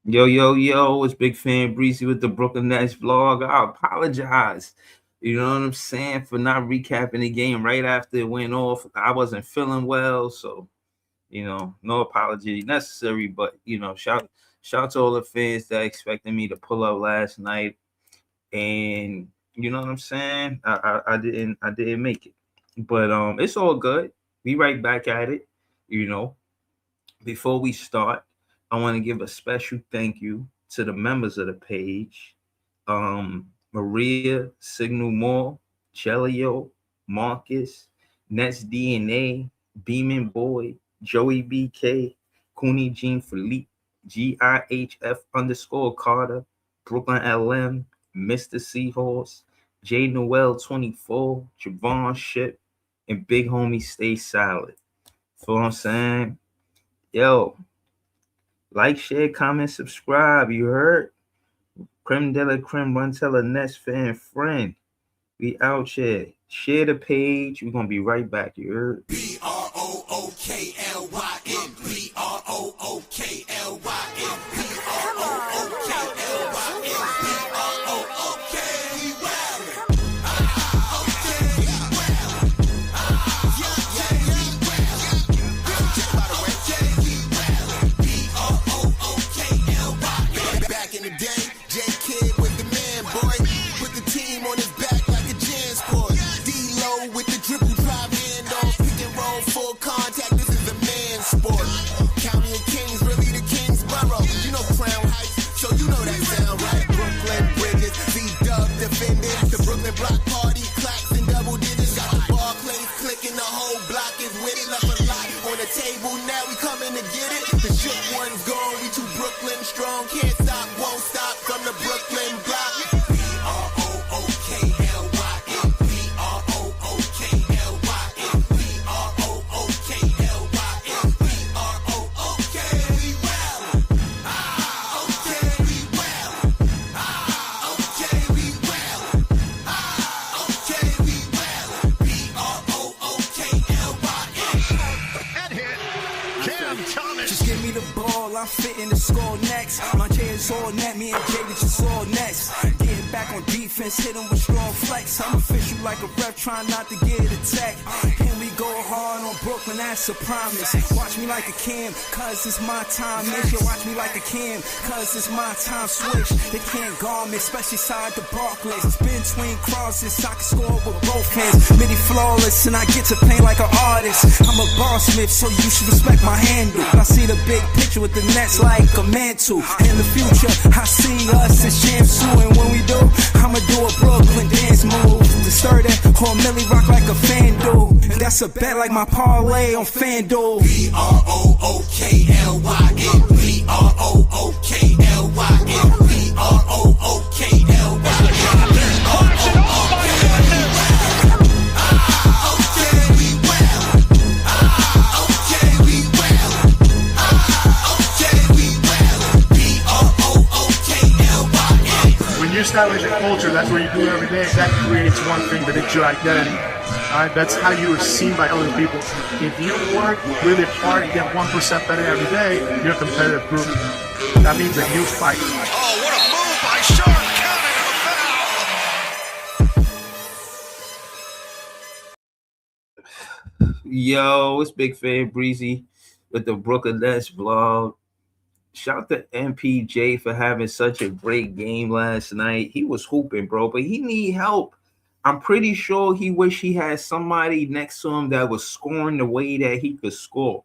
Yo, yo, yo, it's Big Fan Breezy with the Brooklyn Nets vlog. I apologize. You know what I'm saying? For not recapping the game right after it went off. I wasn't feeling well, so no apology necessary. But shout to all the fans that expected me to pull up last night. And you know what I'm saying? I didn't make it. But it's all good. We right back at it, you know. Before we start, I want to give a special thank you to the members of the page. Maria, Signal Mall, Chelio, Marcus, Nets DNA, Beeman Boy, Joey BK, Cooney Jean Philippe, GIHF_Carter, Brooklyn LM, Mr. Seahorse, J Noel 24, Javon Ship, and Big Homie Stay Solid. Feel what I'm saying? Yo, like, share, comment, subscribe. You heard? Creme de la creme, run tell a Nets fan friend. We out here. Share the page. We're gonna be right back. You heard? BROOKLYN. Back in the day, J Kid was the man, boy. Put the team on his back like a jam sport. D-Lo with the dribble drive handoff, pick and roll, full contact. This is a man sport. County and Kings, really the Kingsborough. You know Crown Heights, so you know that sound right. Brooklyn Bridges, Z-Dub defending. The Brooklyn Block Party, clacks and double digits. Got the Barclays clicking, the whole block is with it. Left a lot on the table, now we coming to get it. The shook one's gone, we too Brooklyn strong. Can't stop, won't stop from the Brooklyn block. BROOKLYN. Just give me the ball, I'm fitting the score next. My J is all net, me and Jay just all next. Getting back on defense, hit him with strong flex. I'm official like a ref, trying not to get attacked. And we go hard on Brooklyn, that's a promise. Watch me like a Cam, cause it's my time. Miss you, watch me like a Cam, cause it's my time. Switch, they can't guard me, especially side the Barclays. It's been between crosses, I can score with both hands. Mini flawless, and I get to play like an artist. I'm a boss smith, so you should respect my handle. I see the big picture with the Nets like a mantle. In the future, I see us as champs too. And when we do, I'ma do a Brooklyn dance move. The Sturdy or Millie rock like a fan do. And that's a bet like my parlay on FanDuel. BROOKLYN. When you establish a culture, that's what you do every day. That creates one thing, that it's your identity. Alright, that's how you are seen by other people. If you work really hard and get 1% better every day, you're a competitive group. That means that you fight. Oh, what a move by Sean Cannon. Yo, it's Big Fan Breezy with the Brooklyn Nets vlog. Shout to MPJ for having such a great game last night. He was hooping, bro, but he need help. I'm pretty sure he wish he had somebody next to him that was scoring the way that he could score.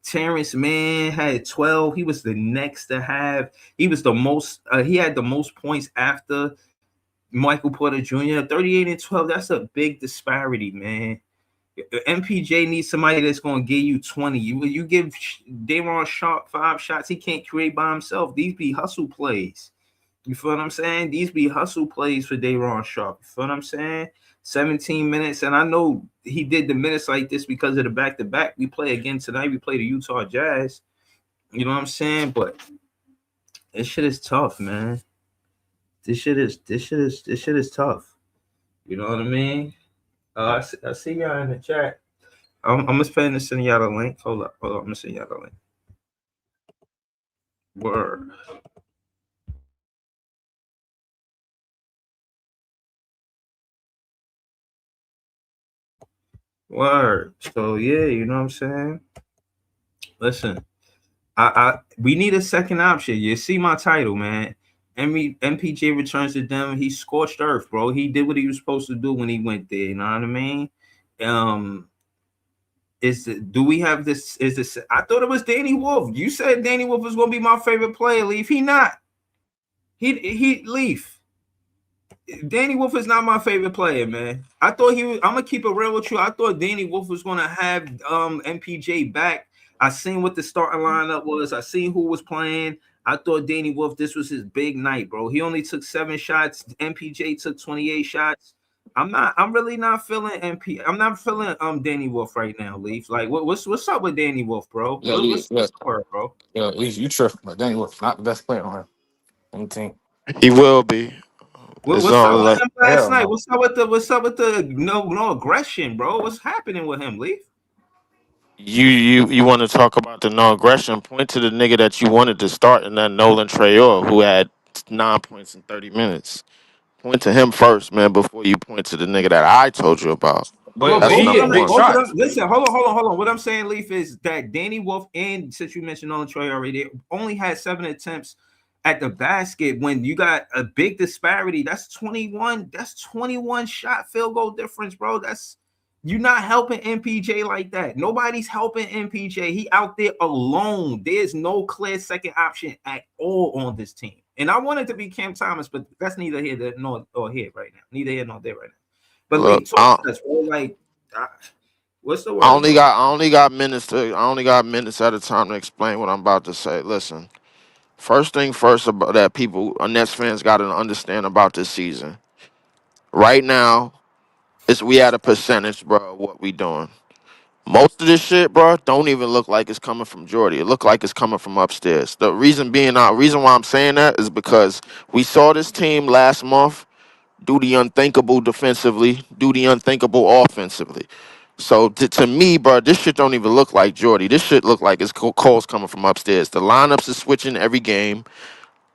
Terrence Mann had 12. He was the next to have. He was the most. He had the most points after Michael Porter Jr. 38 and 12. That's a big disparity, man. MPJ needs somebody that's going to give you 20. You give Day'Ron Sharpe 5 shots, he can't create by himself. These be hustle plays. You feel what I'm saying? These be hustle plays for Day'Ron Sharpe. You feel what I'm saying? 17 minutes, and I know he did the minutes like this because of the back-to-back. We play again tonight. We play the Utah Jazz. You know what I'm saying? But this shit is tough, man. This shit is tough. You know what I mean? I see y'all in the chat. I'm gonna send y'all the link. Hold up. I'm gonna send y'all the link. Word. Word. So yeah, you know what I'm saying? Listen, I we need a second option. You see my title, man. MPJ returns to them. He scorched earth, bro. He did what he was supposed to do when he went there. You know what I mean? Um, do we have this? Is this? I thought it was Danny Wolf. You said Danny Wolf was gonna be my favorite player. Leaf. He not. He Leaf. Danny Wolf is not my favorite player, man. I thought he was. I'm gonna keep it real with you. I thought Danny Wolf was gonna have MPJ back. I seen what the starting lineup was. I seen who was playing. I thought Danny Wolf, this was his big night, bro. He only took 7 shots. MPJ took 28 shots. I'm really not feeling I'm not feeling Danny Wolf right now, Leaf. Like what's up with Danny Wolf, bro? Yeah, yeah, What's yeah. the word, bro? Yeah, at least you tripping, but Danny was not the best player on the team. He will be. It's What's up on with like him last Hell night? no. What's up with the no aggression, bro? What's happening with him, Leaf? you want to talk about the no aggression? Point to the nigga that you wanted to start in that Nolan Trayor who had 9 points in 30 minutes. Point to him first, man, before you point to the nigga that I told you about. Well, But That's he number hit big one. both of them. shots. Listen, hold on. What I'm saying, Leaf, is that Danny Wolf and since you mentioned on Trey already, they only had 7 attempts at the basket. When you got a big disparity, that's 21. That's 21 shot field goal difference, bro. That's you're not helping MPJ like that. Nobody's helping MPJ. He out there alone. There's no clear second option at all on this team. And I wanted to be Cam Thomas, but that's neither here nor here right now. Neither here nor there right now. But Look, Leaf, talk to us, bro. Like, uh, what's the I word, only bro? got I only got minutes to I only got minutes at a time to explain what I'm about to say. Listen, first thing first about that people Nets fans got to understand about this season. Right now, is we at a percentage, bro, of what we doing. Most of this shit, bro, don't even look like it's coming from Jordy. It look like it's coming from upstairs. The reason why I'm saying that is because we saw this team last month do the unthinkable defensively, do the unthinkable offensively. So to me, bro, this shit don't even look like Jordy. This shit look like it's calls coming from upstairs. The lineups is switching every game.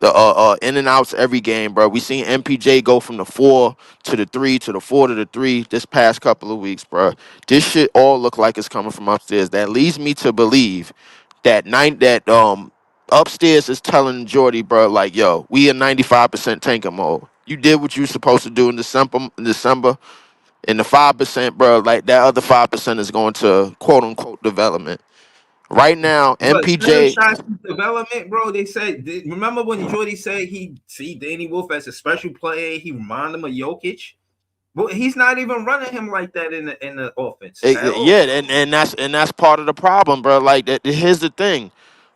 The in and outs every game, bro. We seen MPJ go from the 4 to the 3 to the 4 to the 3 this past couple of weeks, bro. This shit all look like it's coming from upstairs. That leads me to believe that upstairs is telling Jordy, bro, like, yo, we in 95% tanker mode. You did what you were supposed to do in December, and the 5%, bro, like that other 5% is going to quote unquote development. Right now, But certain MPJ. shots in development, bro. They said. Remember when Jordy said he see Danny Wolf as a special player? He reminded him of Jokic. But he's not even running him like that in the offense at all. Yeah, and that's part of the problem, bro. Like that. Here's the thing: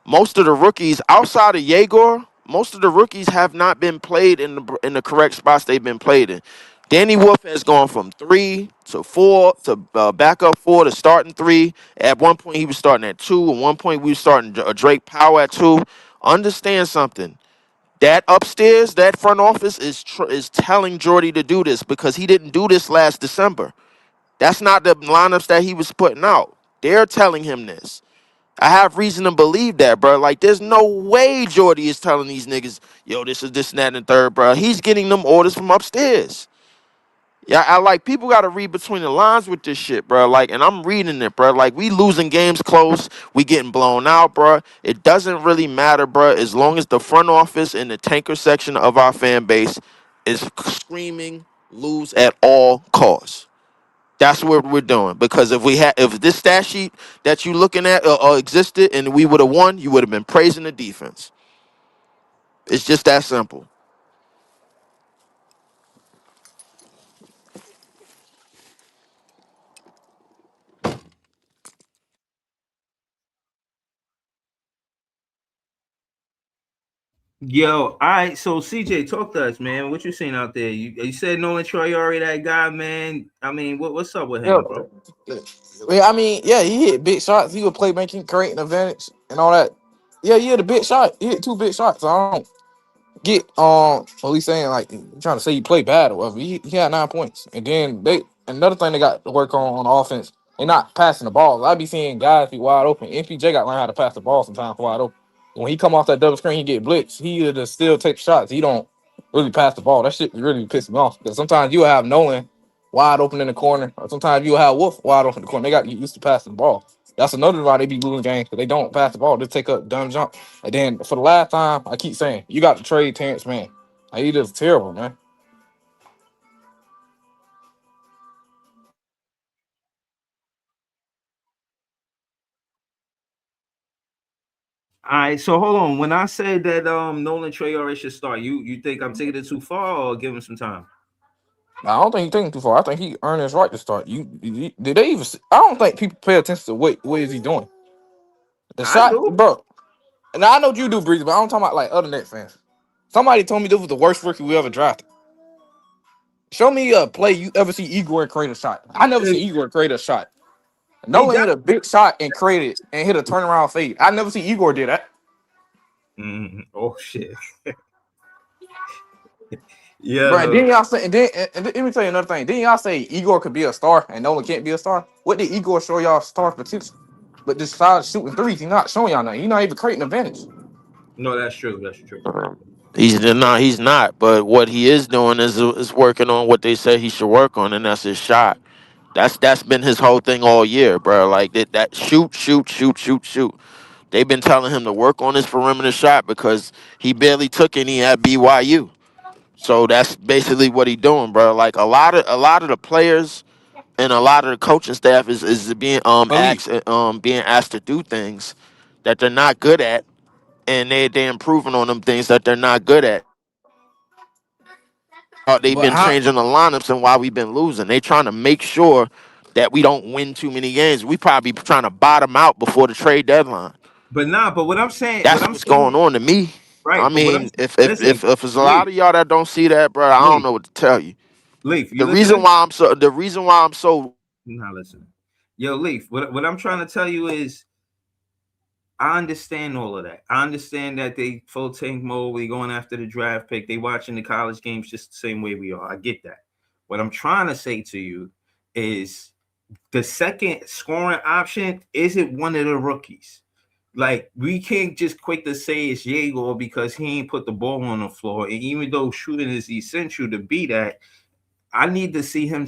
most of the rookies outside of Yegor, most of the rookies have not been played in the correct spots they've been played in. Danny Wolf has gone from 3 to 4 to backup 4 to starting 3. At one point, he was starting at 2. At one point, we were starting Drake Powell at 2. Understand something. That upstairs, that front office is telling Jordy to do this because he didn't do this last December. That's not the lineups that he was putting out. They're telling him this. I have reason to believe that, bro. Like, there's no way Jordy is telling these niggas, yo, this is this and that and the third, bro. He's getting them orders from upstairs. Yeah, I like people got to read between the lines with this shit, bro. Like, and I'm reading it, bro. Like, we losing games close, we getting blown out, bro. It doesn't really matter, bro, as long as the front office and the tanker section of our fan base is screaming lose at all costs. That's what we're doing. Because if this stat sheet that you looking at existed and we would have won, you would have been praising the defense. It's just that simple. Yo, all right. So CJ, talk to us, man. What you seeing out there? You said Nolan Troyari, that guy, man. I mean, what's up with Yeah. him, bro? Yeah, I mean, yeah, he hit big shots. He was playmaking, creating advantage and all that. Yeah, he hit a big shot. He hit 2 big shots. So I don't get what he's saying, like trying to say you play bad or whatever. He had 9 points. And then another thing they got to work on offense, they not passing the ball. I be seeing guys be wide open. MPJ got to learn how to pass the ball sometimes wide open. When he come off that double screen, he get blitzed. He either just still take shots. He don't really pass the ball. That shit really pisses me off. Because sometimes you'll have Nolan wide open in the corner, or sometimes you'll have Wolf wide open in the corner. They got used to passing the ball. That's another why they be losing games, because they don't pass the ball. They take up dumb jump. And then for the last time, I keep saying, you got to trade Terrence Mann. Like, he just terrible, man. All right, so hold on. When I said that Nolan Traore should start, you think I'm taking it too far or give him some time? I don't think he's taking too far. I think he earned his right to start. Did they even? I don't think people pay attention to what is he doing. The I shot, do. bro. And I know you do, Breezy, but I'm talking about like other Nets fans. Somebody told me this was the worst rookie we ever drafted. Show me a play you ever see Igor create a shot. I never see Igor create a shot. Nolan hit a big shot and created and hit a turnaround fade. I never see Igor do that. Oh shit. Yeah. Bro, and then y'all say, and let me tell you another thing. Then y'all say Igor could be a star and Nolan can't be a star. What did Igor show y'all star potential? But this solid shooting threes, he's not showing y'all nothing. He's not even creating advantage. No, that's true. That's true. He's not. But what he is doing is working on what they said he should work on, and that's his shot. That's been his whole thing all year, bro. Like that shoot. They've been telling him to work on his perimeter shot because he barely took any at BYU. So that's basically what he's doing, bro. Like a lot of the players and a lot of the coaching staff is being Malik. asked to do things that they're not good at, and they're improving on them things that they're not good at. They've But been how? changing the lineups and why we've been losing. They trying to make sure that we don't win too many games. We probably trying to bottom out before the trade deadline. But what I'm saying, That's what's going on to me. I right? But what I'm mean, if listen, there's a Leaf, lot of y'all that don't see that, bro, I don't Leaf, know what to tell you. Leaf, you The reason listening? why I'm so Not listening. Yo, Leaf, what I'm trying to tell you is I understand all of that. I understand that they full tank mode, we going after the draft pick, they watching the college games just the same way we are. I get that. What I'm trying to say to you is the second scoring option isn't one of the rookies. Like, we can't just quick to say it's Jaeger because he ain't put the ball on the floor. And even though shooting is essential to be that, I need to see him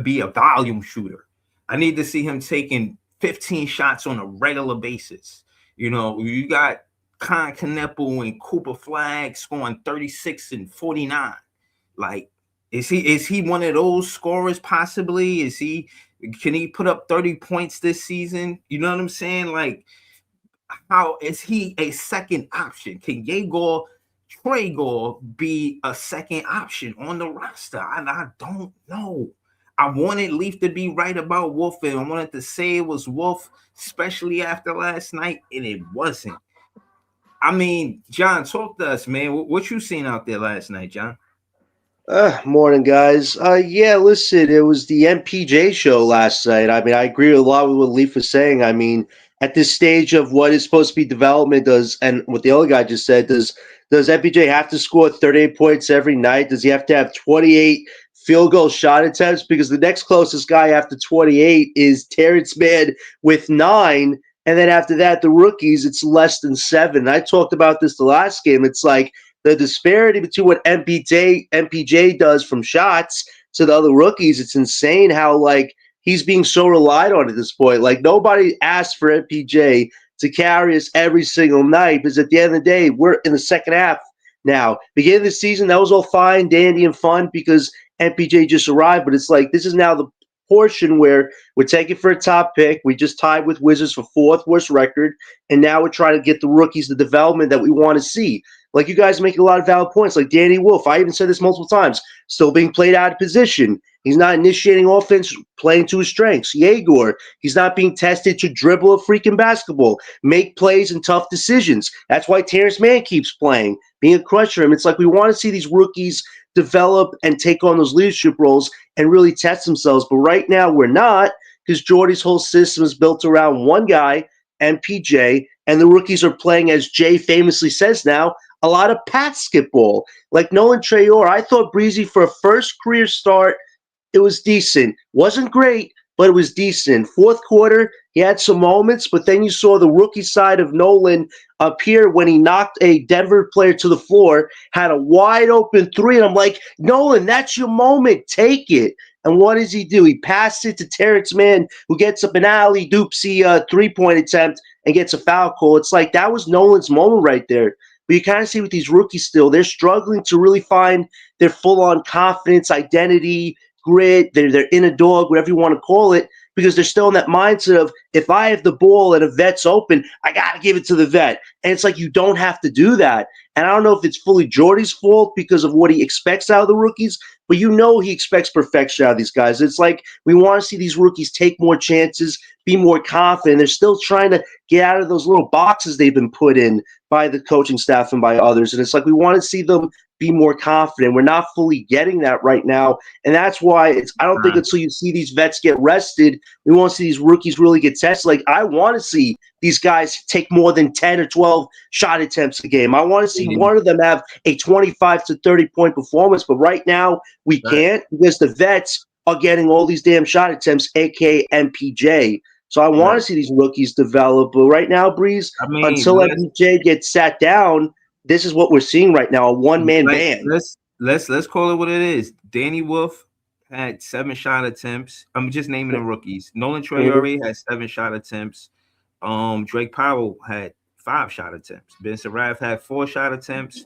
be a volume shooter. I need to see him taking 15 shots on a regular basis. You know, you got Con Kneppel and Cooper Flag scoring 36 and 49. Like, is he one of those scorers possibly? Can he put up 30 points this season? You know what I'm saying? Like, how is he a second option? Can Yegor Traegor be a second option on the roster? I don't know. I wanted Leaf to be right about Wolf, and I wanted to say it was Wolf, especially after last night, and it wasn't. I mean, John, talk to us, man. What you seen out there last night, John? Morning, guys. Yeah, listen, it was the MPJ show last night. I mean, I agree with a lot with what Leaf was saying. I mean, at this stage of what is supposed to be development, and what the other guy just said, does MPJ have to score 38 points every night? Does he have to have 28 field goal shot attempts? Because the next closest guy after 28 is Terrence Mann with 9. And then after that, the rookies, it's less than 7. I talked about this the last game. It's like, the disparity between what MPJ does from shots to the other rookies, it's insane how, like, he's being so relied on at this point. Like, nobody asked for MPJ to carry us every single night, because at the end of the day, we're in the second half now. Beginning of the season, that was all fine, dandy, and fun because MPJ just arrived, but it's like this is now the portion where we're taking for a top pick. We just tied with Wizards for 4th worst record, and now we're trying to get the rookies the development that we want to see. Like, you guys make a lot of valid points. Like Danny Wolf, I even said this multiple times, still being played out of position. He's not initiating offense, playing to his strengths. Yegor, he's not being tested to dribble a freaking basketball, make plays and tough decisions. That's why Terrence Mann keeps playing, being a crusher. It's like we want to see these rookies develop and take on those leadership roles and really test themselves. But right now we're not, because Jordy's whole system is built around one guy, MPJ, and the rookies are playing, as Jay famously says now, a lot of basketball. Like Nolan Traore, I thought Breezy, for a first career start, it was decent. Wasn't great, but it was decent. Fourth quarter, He had some moments, but then you saw the rookie side of Nolan appear when he knocked a Denver player to the floor, had a wide open three, and I'm like, Nolan, that's your moment. Take it. And what does he do? He passed it to Terrence Mann, who gets up an alley doopsy 3-point attempt and gets a foul call. It's like that was Nolan's moment right there. But you kind of see with these rookies still, they're struggling to really find their full-on confidence, identity, grit, their inner dog, whatever you want to call it, because they're still in that mindset of if I have the ball and a vet's open, I got to give it to the vet. And it's like you don't have to do that. And I don't know if it's fully Jordy's fault because of what he expects out of the rookies, but you know he expects perfection out of these guys. It's like we want to see these rookies take more chances, be more confident. They're still trying to get out of those little boxes they've been put in by the coaching staff and by others. And it's like we want to see them be more confident. We're not fully getting that right now. And that's why I don't think until you see these vets get rested, we won't see these rookies really get tested. Like I want to see these guys take more than 10 or 12 shot attempts a game. I want to see one of them have a 25 to 30-point performance. But right now we can't because the vets are getting all these damn shot attempts, aka MPJ. So I want to see these rookies develop. But right now, Breeze, until MPJ gets sat down, this is what we're seeing right now, a one-man band. Let's call it what it is. Danny Wolf had 7 shot attempts. I'm just naming the rookies. Nolan Traore had 7 shot attempts. Drake Powell had 5 shot attempts. Ben Sarath had 4 shot attempts.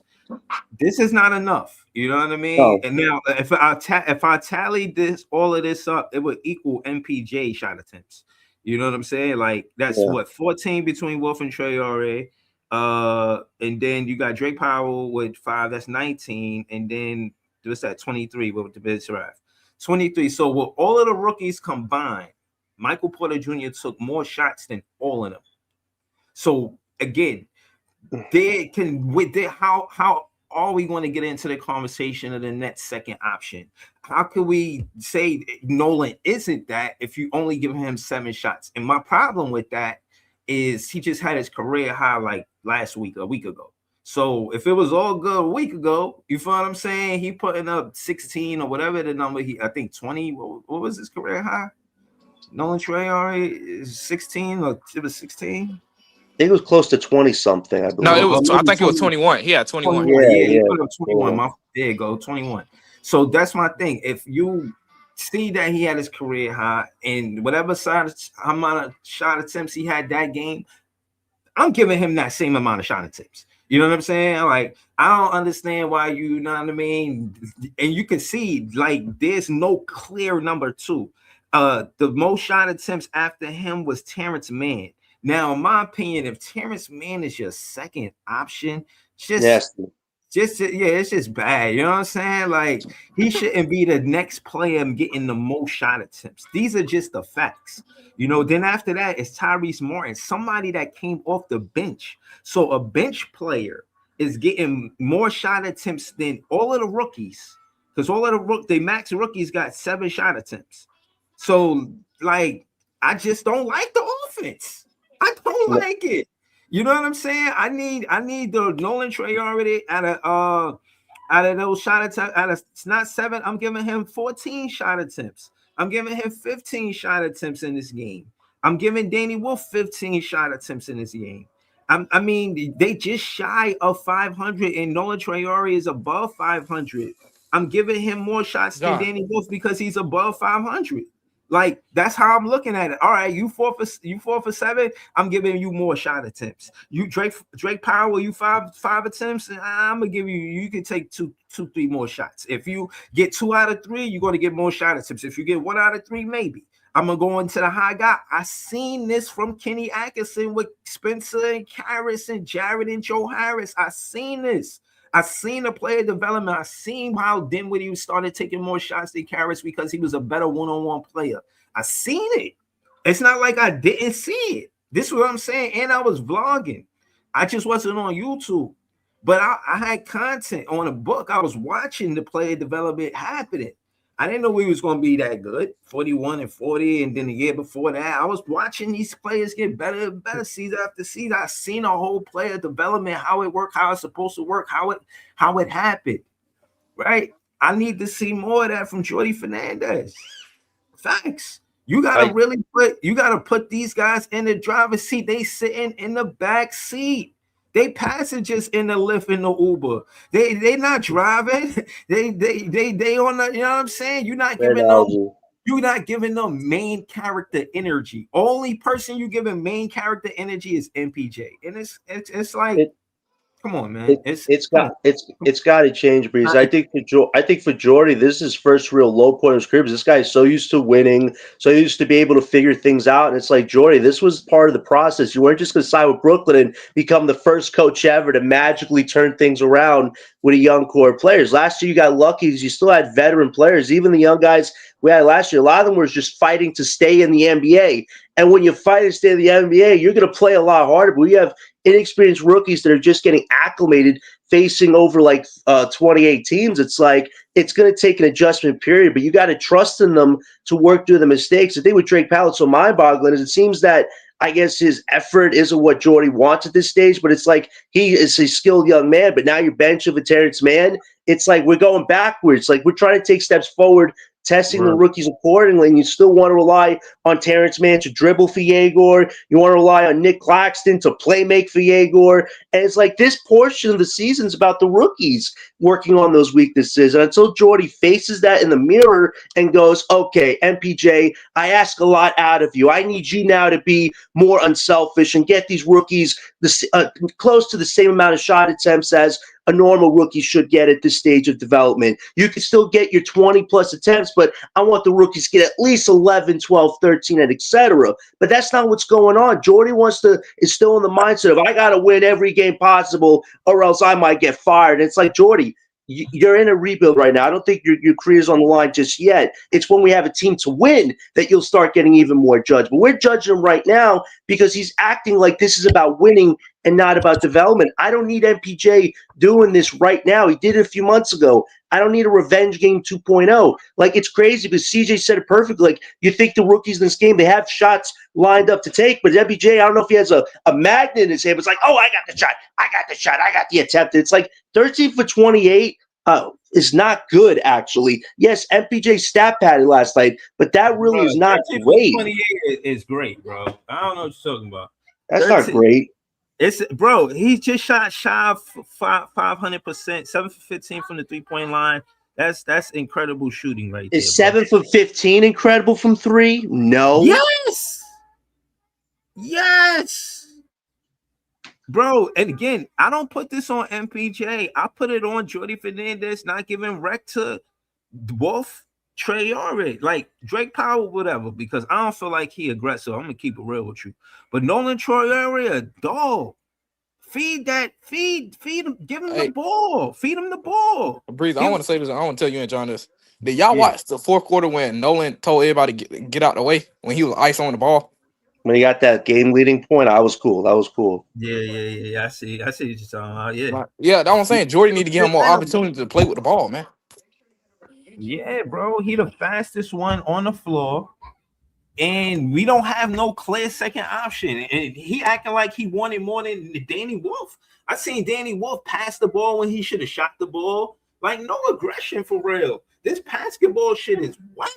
This is not enough. You know what I mean? Oh. And now if I tally all of this up, it would equal MPJ shot attempts. You know what I'm saying? Like that's what 14 between Wolf and Traore. And then you got Drake Powell with 5, that's 19, and then what's that 23 with the Ben Sarath, 23. So with all of the rookies combined, Michael Porter Jr. took more shots than all of them. So again, they can how are we going to get into the conversation of the next second option? How can we say Nolan isn't that if you only give him 7 shots? And my problem with that is he just had his career high like last week, a week ago. So if it was all good a week ago, you feel what I'm saying? He putting up 16 or whatever the number, I think 20. What was his career high? Nolan Traore is 16 or it was 16? I think it was close to 20 something. I believe. No, it was. I think it was 21. He had 21. Yeah, he put up 21. There you go, 21. So that's my thing. If you see that he had his career high and whatever amount of shot attempts he had that game, I'm giving him that same amount of shot attempts. You know what I'm saying? Like, I don't understand why you know what I mean? And you can see, like, there's no clear number 2. The most shot attempts after him was Terrence Mann. Now, in my opinion, if Terrence Mann is your second option, it's just bad. You know what I'm saying? Like, he shouldn't be the next player getting the most shot attempts. These are just the facts. You know, then after that, it's Tyrese Martin, somebody that came off the bench. So a bench player is getting more shot attempts than all of the rookies, because all of the max rookies got 7 shot attempts. So, like, I just don't like the offense. I don't like it. You know what I'm saying? I need the Nolan Traore out of those shot attempts. Out of not 7, I'm giving him 14 shot attempts. I'm giving him 15 shot attempts in this game. I'm giving Danny Wolf 15 shot attempts in this game. I mean, they just shy of 500, and Nolan Traore is above 500. I'm giving him more shots than Danny Wolf because he's above 500. Like, that's how I'm looking at it. All right, you 4 for 7. I'm giving you more shot attempts. You Drake Powell, you 5 attempts. I'm gonna give you can take 2, 3 more shots. If you get 2 out of 3, you're gonna get more shot attempts. If you get 1 out of 3, maybe. I'm gonna go into the high guy. I seen this from Kenny Atkinson with Spencer and Karras and Jared and Joe Harris. I seen this. I seen the player development. I seen how Dinwiddie started taking more shots than Karras because he was a better one-on-one player. I seen it. It's not like I didn't see it. This is what I'm saying. And I was vlogging. I just wasn't on YouTube. But I had content on a book. I was watching the player development happening. I didn't know we was going to be that good, 41 and 40. And then the year before that, I was watching these players get better and better season after season. I seen a whole player development, how it worked, how it's supposed to work, how it happened, right? I need to see more of that from Jordy Fernandez. Thanks. You gotta put these guys in the driver's seat. They sitting in the back seat. They passengers in the Lyft in the Uber. They not driving. They on the, you know what I'm saying? You're not giving them main character energy. Only person you giving main character energy is MPJ. And it's like come on, man. It's got to change, Breeze. I think for Jordy, this is his first real low point of his career. This guy is so used to winning, so used to be able to figure things out. And it's like, Jordy, this was part of the process. You weren't just going to sign with Brooklyn and become the first coach ever to magically turn things around with a young core of players. Last year, you got lucky because you still had veteran players. Even the young guys we had last year, a lot of them were just fighting to stay in the NBA. And when you fight to stay in the NBA, you're going to play a lot harder. But we have inexperienced rookies that are just getting acclimated, facing over like 28 teams. It's like it's going to take an adjustment period, but you got to trust in them to work through the mistakes. The thing with Drake Powell, it's so mind-boggling is it seems that I guess his effort isn't what Jordy wants at this stage, but it's like he is a skilled young man, but now your bench of a Terrence Mann, it's like we're going backwards. Like we're trying to take steps forward, testing the rookies accordingly, and you still want to rely on Terrence Mann to dribble for Yegor. You want to rely on Nick Claxton to play make for Yegor. And it's like this portion of the season is about the rookies working on those weaknesses. And until Jordy faces that in the mirror and goes, okay, MPJ, I ask a lot out of you. I need you now to be more unselfish and get these rookies close to the same amount of shot attempts as a normal rookie should get at this stage of development. You can still get your 20-plus attempts, but I want the rookies to get at least 11, 12, 13, and et cetera. But that's not what's going on. Jordy is still in the mindset of, I got to win every game possible or else I might get fired. And it's like, Jordy, you're in a rebuild right now. I don't think your career's on the line just yet. It's when we have a team to win that you'll start getting even more judged. But we're judging him right now because he's acting like this is about winning and not about development. I don't need MPJ doing this right now. He did it a few months ago. I don't need a revenge game 2.0. Like, it's crazy because CJ said it perfectly. Like, you think the rookies in this game, they have shots lined up to take, but MPJ, I don't know if he has a magnet in his hand. It's like, oh, I got the shot. I got the attempt. It's like 13 for 28 is not good, actually. Yes, MPJ stat padded last night, but that really is not great. 28 is great, bro. I don't know what you're talking about. That's not great. He just shot shy of 500%, 7 for 15 from the 3-point line. That's incredible shooting right there. Is 7 for 15 incredible from 3? No. Yes. Bro, and again, I don't put this on MPJ. I put it on Jordy Fernandez not giving rec to Wolf, Traore, like Drake Powell, whatever, because I don't feel like he aggressive. I'm gonna keep it real with you. But Nolan Traore, a dog. Feed him, give him the ball. Feed him the ball. Breeze, I want to say this. I want to tell you and John this. Did y'all watch the fourth quarter when Nolan told everybody get out the way when he was ice on the ball? When he got that game leading point, I was cool. That was cool. Yeah. I see what you're talking about. Yeah. Yeah, that's what I'm saying. Jordy need to give him more opportunity to play with the ball, man. Yeah, bro. He the fastest one on the floor. And we don't have no clear second option. And he acting like he wanted more than Danny Wolf. I seen Danny Wolf pass the ball when he should have shot the ball. Like, no aggression for real. This basketball shit is whack.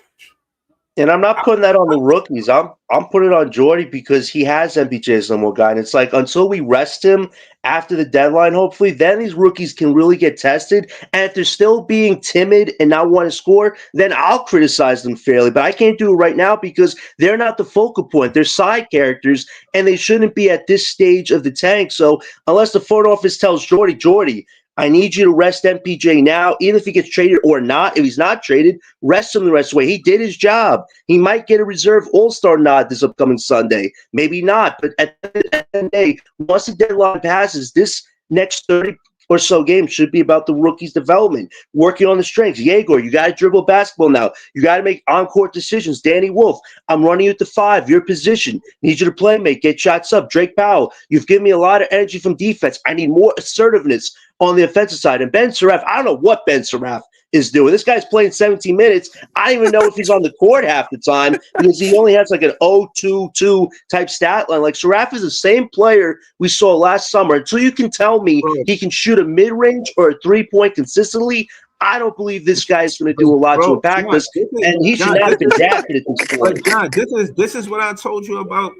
And I'm not putting that on the rookies. I'm putting it on Jordy because he has MPJ as number one guy. And it's like, until we rest him after the deadline, hopefully, then these rookies can really get tested. And if they're still being timid and not want to score, then I'll criticize them fairly. But I can't do it right now because they're not the focal point. They're side characters, and they shouldn't be at this stage of the tank. So unless the front office tells Jordy, I need you to rest MPJ now, even if he gets traded or not. If he's not traded, rest him the rest of the way. He did his job. He might get a reserve all-star nod this upcoming Sunday. Maybe not. But at the end of the day, once the deadline passes, this next 30 or so games should be about the rookies' development, working on the strengths. Yegor, you got to dribble basketball now. You got to make on-court decisions. Danny Wolf, I'm running you at the 5, your position. Need you to play, mate. Get shots up. Drake Powell, you've given me a lot of energy from defense. I need more assertiveness on the offensive side. And Ben Surratt, I don't know what Ben Surratt is doing. This guy's playing 17 minutes. I don't even know if he's on the court half the time because he only has like an 0-2-2 type stat line. Like, Surratt is the same player we saw last summer. Until you can tell me he can shoot a mid-range or a 3-point consistently, I don't believe this guy's going to do a lot to Bro, impact us, and he should John, not this have been is drafted at this but point. John, this is what I told you about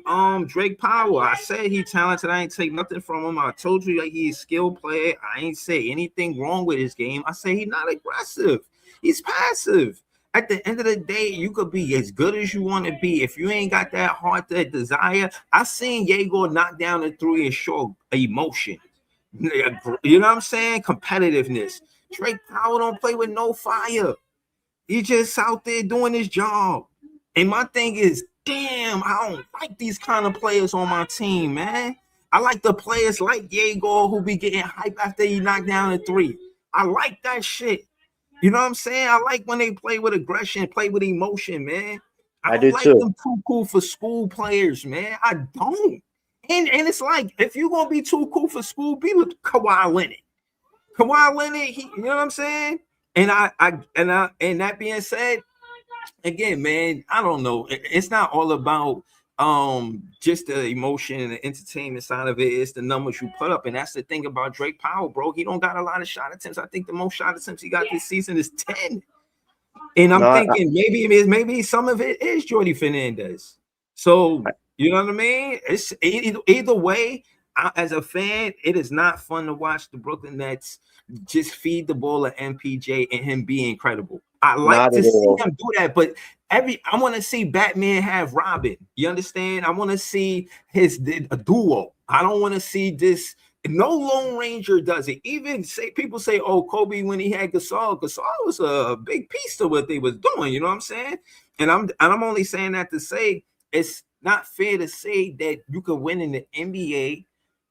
Drake Powell. I said he talented. I ain't take nothing from him. I told you that he's a skilled player. I ain't say anything wrong with his game. I say he's not aggressive. He's passive. At the end of the day, you could be as good as you want to be. If you ain't got that heart, that desire, I seen Yegor knock down the three and show emotion. You know what I'm saying? Competitiveness. Drake Powell don't play with no fire. He just out there doing his job. And my thing is, damn, I don't like these kind of players on my team, man. I like the players like Yegor who be getting hype after he knocked down a three. I like that shit. You know what I'm saying? I like when they play with aggression, play with emotion, man. I do don't like too. them too cool for school players, man. I don't. And it's like, if you're going to be too cool for school, be with Kawhi Leonard. Kawhi Leonard, you know what I'm saying? And and that being said, again, man, I don't know. It's not all about just the emotion and the entertainment side of it. It's the numbers you put up, and that's the thing about Drake Powell, bro. He don't got a lot of shot attempts. I think the most shot attempts he got this season is 10. And I'm thinking maybe some of it is Jordy Fernandez. So you know what I mean? It's either way. As a fan, it is not fun to watch the Brooklyn Nets just feed the ball to MPJ and him be incredible. I like to see him do that, but I want to see Batman have Robin. You understand? I want to see a duo. I don't want to see this. No Lone Ranger does it. Even people say, "Oh, Kobe when he had Gasol was a big piece to what they was doing." You know what I'm saying? And I'm only saying that to say it's not fair to say that you can win in the NBA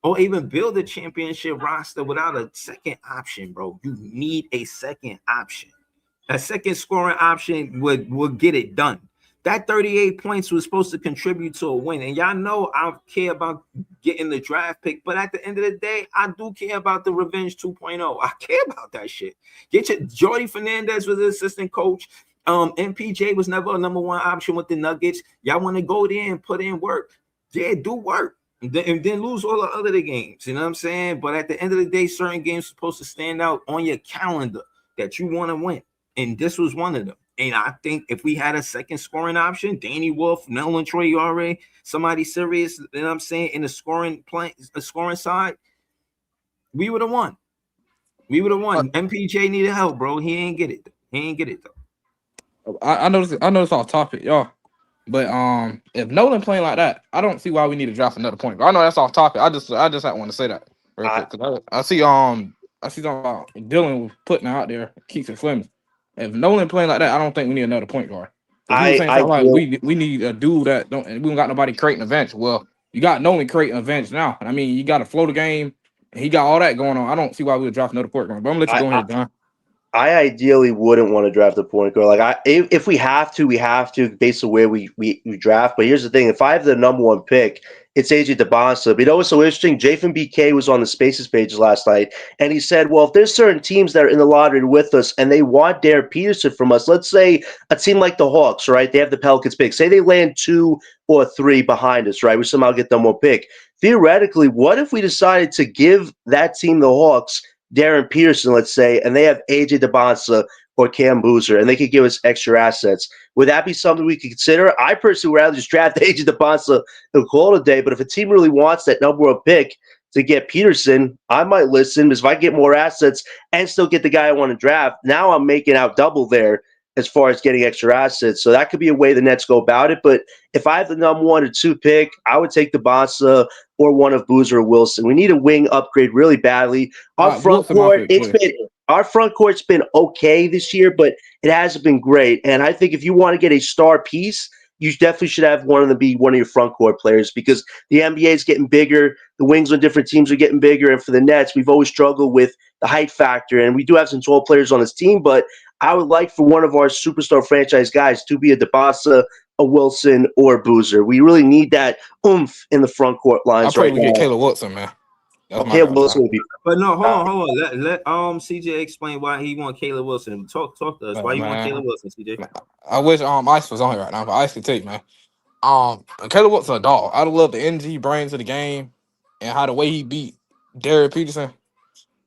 or even build a championship roster without a second option, bro. You need a second option. A second scoring option would get it done. That 38 points was supposed to contribute to a win. And y'all know I care about getting the draft pick, but at the end of the day, I do care about the revenge 2.0. I care about that shit. Jordy Fernandez was the assistant coach. MPJ was never a number one option with the Nuggets. Y'all want to go there and put in work. Yeah, do work. And then lose all the other games. You know what I'm saying? But at the end of the day, certain games are supposed to stand out on your calendar that you want to win. And this was one of them. And I think if we had a second scoring option, Danny Wolf, Nolan Troyare, somebody serious, you know what I'm saying, in the scoring side, we would have won. We would have won. MPJ needed help, bro. He ain't get it. He ain't get it though. I know it's off topic, y'all. But if Nolan playing like that, I don't see why we need to draft another point. I know that's off topic. I just want to say that real quick because I see something about Dylan was putting out there, Keith and Fleming. If Nolan playing like that, I don't think we need another point guard. We need a dude that we don't got nobody creating events. Well, you got Nolan creating events now. I mean, you got to flow the game, and he got all that going on. I don't see why we would draft another point guard. But I'm gonna let you go ahead, John. I ideally wouldn't want to draft a point guard. Like if we have to, we have to based on where we draft. But here's the thing: if I have the number one pick, it's AJ DeBonsa. But you know what's so interesting? Jathan BK was on the Spaces page last night, and he said, "Well, if there's certain teams that are in the lottery with us, and they want Derek Peterson from us, let's say a team like the Hawks, right? They have the Pelicans pick. Say they land 2 or 3 behind us, right? We somehow get them one pick. Theoretically, what if we decided to give that team, the Hawks, Darren Peterson, let's say, and they have AJ DeBonsa or Cam Boozer, and they could give us extra assets. Would that be something we could consider? I personally would rather just draft AJ DeBonsa and call it a day, but if a team really wants that number one pick to get Peterson, I might listen, because if I get more assets and still get the guy I want to draft, now I'm making out double there as far as getting extra assets. So that could be a way the Nets go about it. But if I have the number 1 or 2 pick, I would take DeBonsa or one of Boozer or Wilson. We need a wing upgrade really badly. Our front court's been okay this year, but it hasn't been great. And I think if you want to get a star piece, you definitely should have one of them be one of your front court players, because the NBA is getting bigger. The wings on different teams are getting bigger. And for the Nets, we've always struggled with the height factor. And we do have some tall players on this team, but I would like for one of our superstar franchise guys to be a DeBonsa, a Wilson, or Boozer. We really need that oomph in the front court lines right now. We get Caleb Wilson, man. Caleb Wilson would be. But no, hold on. Let CJ explain why he want Caleb Wilson. Talk to us. Why you want Caleb Wilson, CJ? I wish Ice was on here right now, but Ice can take, man. Caleb Wilson a dog. I love the energy he brings to the game and how the way he beat Derek Peterson.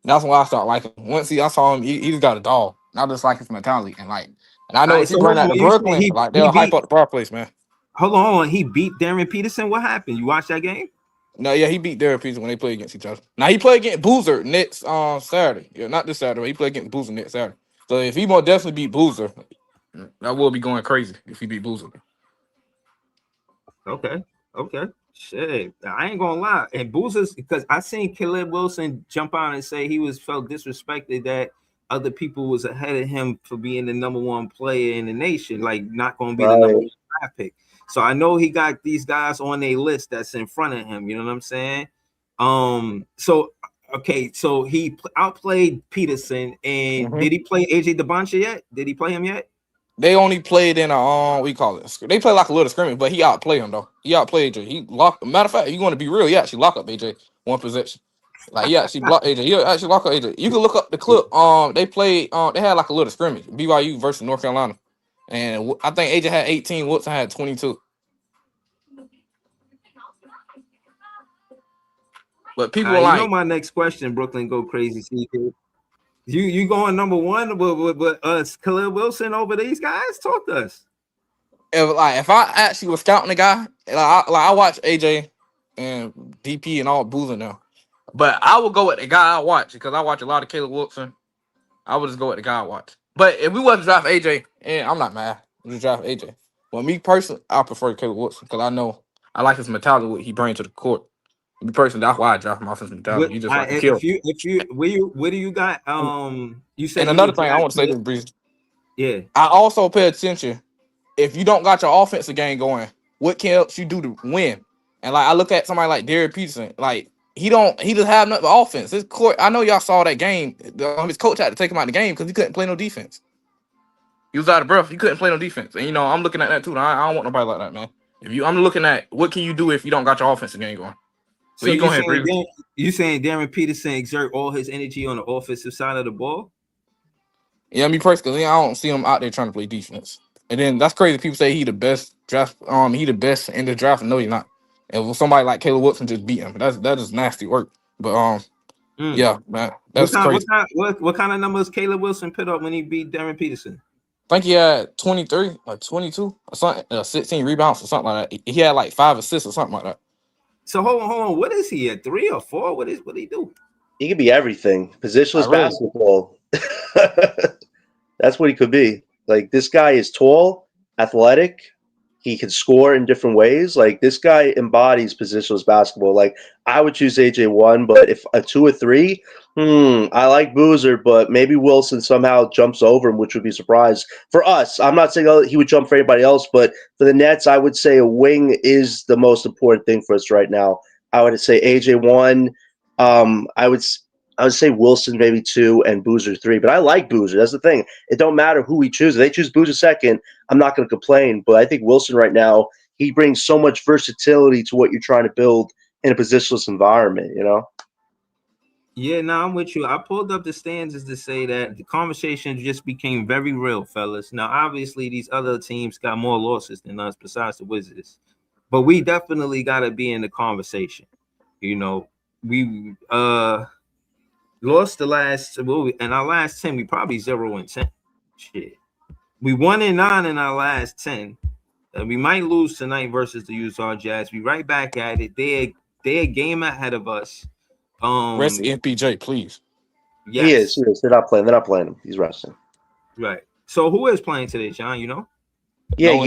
That's why I started liking him. Once I saw him, he just got a dog. I just like his mentality and I All know right, if he so bring hold that on. to You saying Brooklyn, he they'll hype beat? up the bar place, man. Hold on. He beat Darren Peterson. What happened? You watched that game? No, yeah, he beat Derek Peterson when they played against each other. Now he played against Boozer next Saturday. Yeah, not this Saturday. He played against Boozer next Saturday. So if he more definitely beat Boozer, that will be going crazy if he beat Boozer. Okay. Shit, I ain't gonna lie. And Boozers, because I seen Caleb Wilson jump out and say he felt disrespected that other people was ahead of him for being the number one player in the nation, like not gonna be the number one draft pick. So I know he got these guys on a list that's in front of him. You know what I'm saying? So okay, so he outplayed Peterson, and did he play AJ DeBoncha yet? Did he play him yet? They only played in a we call it. They play like a little scrimmage, but he outplayed him though. He outplayed AJ. He locked. Matter of fact, you want to be real? He actually lock up AJ one possession. Like he actually blocked AJ. He actually lock up AJ. You can look up the clip. They played. They had like a little scrimmage. BYU versus North Carolina, and I think AJ had 18. Woodson had 22. But people were You like, know my next question, Brooklyn go crazy. CK. You going number one with Caleb Wilson over these guys? Talk to us. if I actually was scouting the guy, I watch AJ and DP and all Boozer now, but I would go with the guy I watch because I watch a lot of Caleb Wilson. I would just go with the guy I watch. But if we wasn't draft AJ, and I'm not mad, we just draft AJ. Well, me personally, I prefer Caleb Wilson because I know I like his mentality, what he brings to the court. Me personally, that's why I draft him off his mentality. You just like to kill. Where do you got you said And you another would thing I draft want to say him? to Breeze, Yeah. I also pay attention. If you don't got your offensive game going, what can help you do to win? And I look at somebody like Derek Peterson, he just have nothing but offense. His court, I know y'all saw that game. His coach had to take him out of the game because he couldn't play no defense. He was out of breath. He couldn't play no defense. And I'm looking at that too. I don't want nobody like that, man. I'm looking at what can you do if you don't got your offensive game going. So you go ahead, Breeze. You saying Darren Peterson exert all his energy on the offensive side of the ball? Yeah, me personally, I don't see him out there trying to play defense. And then that's crazy. People say he the best draft. He the best in the draft. No, he's not. And when somebody like Caleb Wilson just beat him, that is nasty work. But yeah, man, that's crazy. What kind of numbers Caleb Wilson put up when he beat Darren Peterson? I think he had 23 or 22 or something, 16 rebounds or something like that. He had like 5 assists or something like that. So hold on. What is he at? 3 or 4? What he do? He could be everything. Positionless basketball. That's what he could be. Like, this guy is tall, athletic. He can score in different ways. Like, this guy embodies positionless basketball. Like, I would choose AJ1, but if a 2 or 3, I like Boozer, but maybe Wilson somehow jumps over him, which would be a surprise for us. I'm not saying he would jump for anybody else, but for the Nets, I would say a wing is the most important thing for us right now. I would say AJ1. I would say Wilson maybe 2 and Boozer 3, but I like Boozer. That's the thing. It don't matter who we choose. If they choose Boozer second, I'm not going to complain. But I think Wilson right now, he brings so much versatility to what you're trying to build in a positionless environment, Yeah, no, I'm with you. I pulled up the stands to say that the conversation just became very real, fellas. Now, obviously, these other teams got more losses than us besides the Wizards, but we definitely got to be in the conversation. We lost the last, in our last 10, we probably 0-10. Shit. We 1-9 in our last 10. We might lose tonight versus the Utah Jazz. We right back at it. They're a game ahead of us. Rest MPJ, please. Yes. He is. They're not playing him. He's resting. Right. So who is playing today, John? Yeah,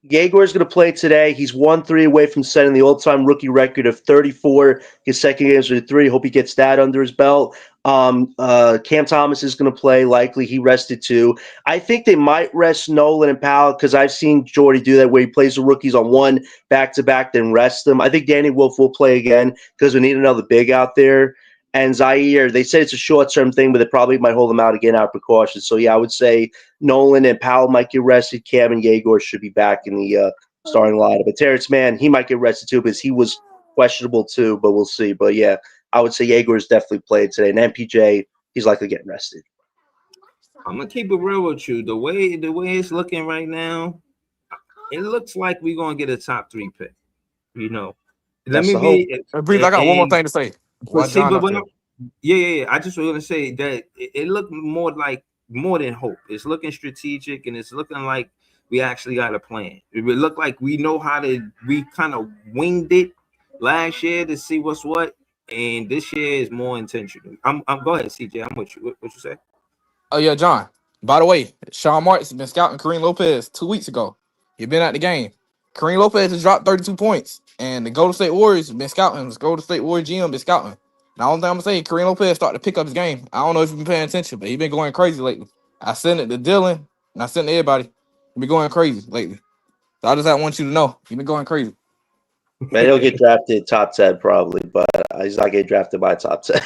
Yegor's going to play today. He's 1-3 away from setting the all-time rookie record of 34 consecutive games with 3. Hope he gets that under his belt. Cam Thomas is going to play. Likely he rested too. I think they might rest Nolan and Powell because I've seen Jordy do that where he plays the rookies on one back-to-back, then rest them. I think Danny Wolf will play again because we need another big out there. And Zaire, they said it's a short-term thing, but they probably might hold him out again out of precaution. So, yeah, I would say Nolan and Powell might get rested. Cam and Yegor should be back in the starting lineup. But Terrence Mann, he might get rested too because he was questionable too, but we'll see. But, yeah, I would say Yegor's definitely played today. And MPJ, he's likely getting rested. I'm going to keep it real with you. The way it's looking right now, it looks like we're going to get a top 3 pick. Let me be. Breeze, I got one more thing to say. I just was going to say that it looked more like more than hope. It's looking strategic, and it's looking like we actually got a plan. It would look like we know how to. We kind of winged it last year to see what's what, and this year is more intentional. I'm go ahead, CJ. I'm with you. What you say? Oh yeah, John. By the way, Sean Marks has been scouting Kareem Lopez 2 weeks ago. He been at the game. Kareem Lopez has dropped 32 points, and the Golden State Warriors have been scouting. The Golden State Warriors GM been scouting. Now, only thing I'm gonna say, Kareem Lopez started to pick up his game. I don't know if you've been paying attention, but he been going crazy lately. I sent it to Dylan, and I sent it to everybody. He been going crazy lately. So I just want you to know he been going crazy. Man, he'll get drafted top 10 probably, but he's not getting drafted by top 10.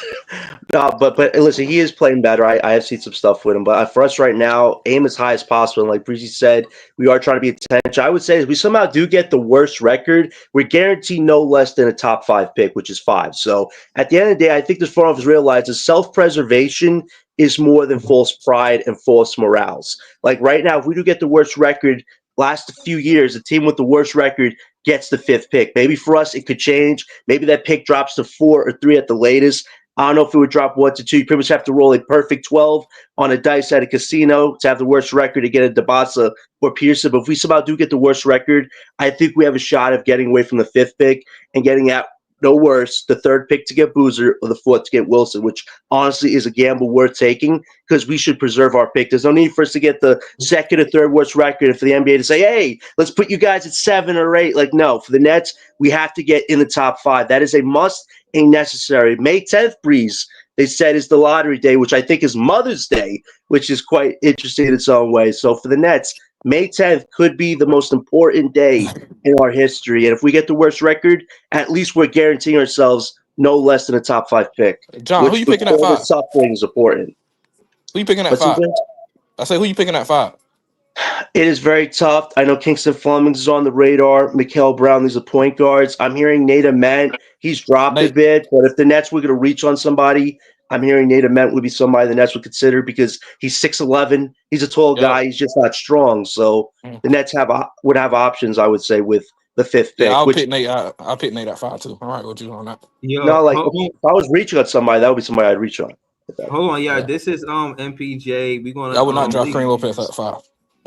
No, but listen, he is playing better. I have seen some stuff with him, but for us right now, aim as high as possible. And like Breezy said, we are trying to be attention. I would say if we somehow do get the worst record, we're guaranteed no less than a top 5 pick, which is 5. So at the end of the day, I think this front office realizes self-preservation is more than false pride and false morals. Like right now, if we do get the worst record, last few years, the team with the worst record gets the 5th pick. Maybe for us, it could change. Maybe that pick drops to 4 or 3 at the latest. I don't know if it would drop 1 to 2. You pretty much have to roll a perfect 12 on a dice at a casino to have the worst record to get a Dabasa or Pearson. But if we somehow do get the worst record, I think we have a shot of getting away from the 5th pick and getting at no worse, the 3rd pick to get Boozer or the 4th to get Wilson, which honestly is a gamble worth taking because we should preserve our pick. There's no need for us to get the 2nd or 3rd worst record and for the NBA to say, hey, let's put you guys at 7 or 8. Like, no, for the Nets, we have to get in the top 5. That is a must and necessary. May 10th, Breeze, they said, is the lottery day, which I think is Mother's Day, which is quite interesting in its own way. So for the Nets, May 10th could be the most important day in our history. And if we get the worst record, at least we're guaranteeing ourselves no less than a top 5 pick. John, who you picking at 5? Suffering is important. Who you picking at 5? I say, who you picking at 5? It is very tough. I know Kingston Flemings is on the radar. Mikael Brownlee's the point guards. I'm hearing Nate Ament. He's dropped a bit, but if the Nets were going to reach on somebody, I'm hearing Nate Ament would be somebody the Nets would consider because he's 6'11". He's a tall guy. He's just not strong. So the Nets would have options, I would say, with the 5th pick. Yeah, I'll pick Nate. I'll pick Nate at 5 too. All right, what you on that? Yo, no, like if I was reaching on somebody, that would be somebody I'd reach on. Hold on, yeah. This is MPJ. We gonna. I would not draft Kareem Lopez at 5.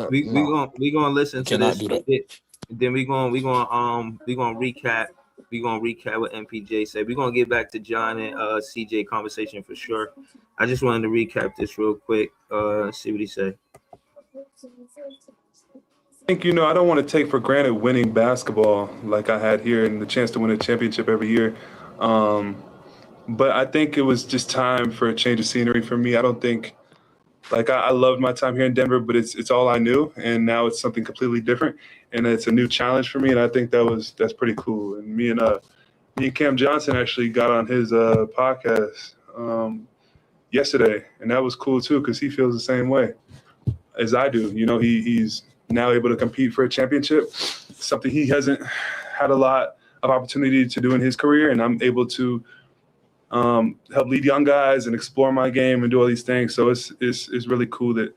We gonna listen to this. Do that. Then we gonna recap. We're gonna recap what MPJ said. We're gonna get back to John and CJ conversation for sure. I just wanted to recap this real quick. See what he said. I think, I don't want to take for granted winning basketball like I had here and the chance to win a championship every year. But I think it was just time for a change of scenery for me. I don't think, I loved my time here in Denver, but it's all I knew, and now it's something completely different, and it's a new challenge for me, and I think that's pretty cool. And me and Cam Johnson actually got on his podcast yesterday, and that was cool too because he feels the same way as I do. He's now able to compete for a championship, something he hasn't had a lot of opportunity to do in his career, and I'm able to help lead young guys and explore my game and do all these things. So it's really cool that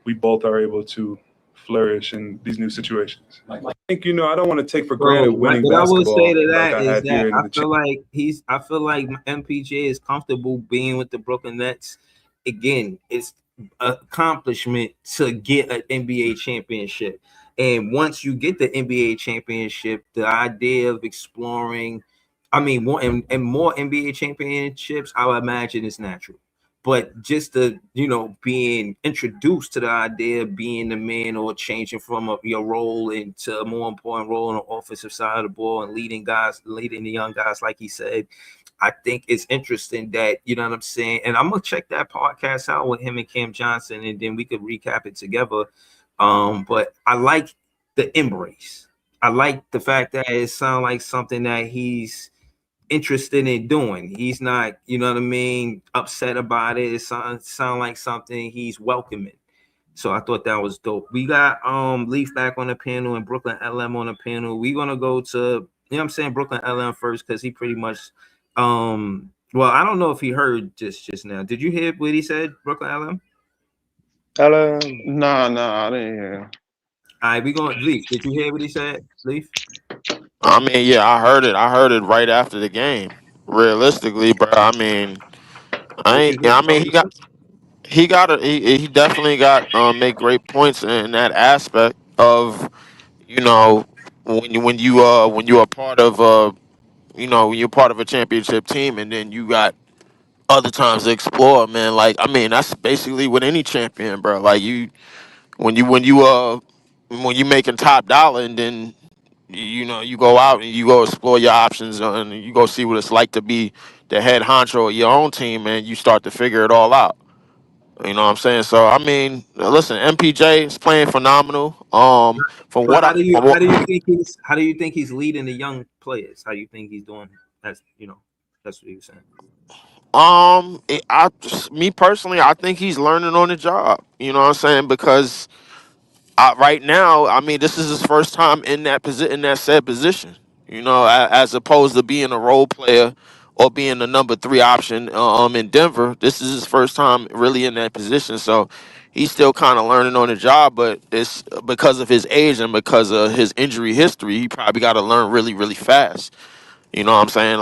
we both are able to flourish in these new situations. I think, I don't want to take for granted winning basketball. What I will say to that is that I feel like MPJ is comfortable being with the Brooklyn Nets. Again, it's an accomplishment to get an NBA championship. And once you get the NBA championship, the idea of exploring more NBA championships, I would imagine is natural. But just the, being introduced to the idea of being the man or changing from your role into a more important role on the offensive side of the ball and leading the young guys, like he said, I think it's interesting that, you know what I'm saying? And I'm going to check that podcast out with him and Cam Johnson, and then we could recap it together. But I like the embrace. I like the fact that it sounds like something that he's interested in doing. He's not, upset about it. It sounds like something he's welcoming. So I thought that was dope. We got Leaf back on the panel and Brooklyn LM on the panel. We're gonna go to, Brooklyn LM first because he pretty much well, I don't know if he heard just now. Did you hear what he said, Brooklyn LM? No, I didn't hear. All right, we going Leaf. Did you hear what he said, Leaf? Yeah, I heard it. I heard it right after the game. Realistically, bro. He got. he definitely got make great points in that aspect of, you know, when you are part of when you're part of a championship team, and then you got other times to explore, man. Like, I mean, that's basically with any champion, bro. Like, when you making top dollar, and then you go out and you go explore your options, and you go see what it's like to be the head honcho of your own team, and you start to figure it all out. You know what I'm saying? So I mean, listen, MPJ is playing phenomenal. From But what I from how do you what, think he's leading the young players? How do you think he's doing? That's what he was saying. me personally, I think he's learning on the job. You know what I'm saying? Because right now, I mean, this is his first time in that said position. As opposed to being a role player or being the number 3 option in Denver. This is his first time really in that position. So he's still kind of learning on the job, but it's because of his age and because of his injury history, he probably got to learn really, really fast. You know what I'm saying?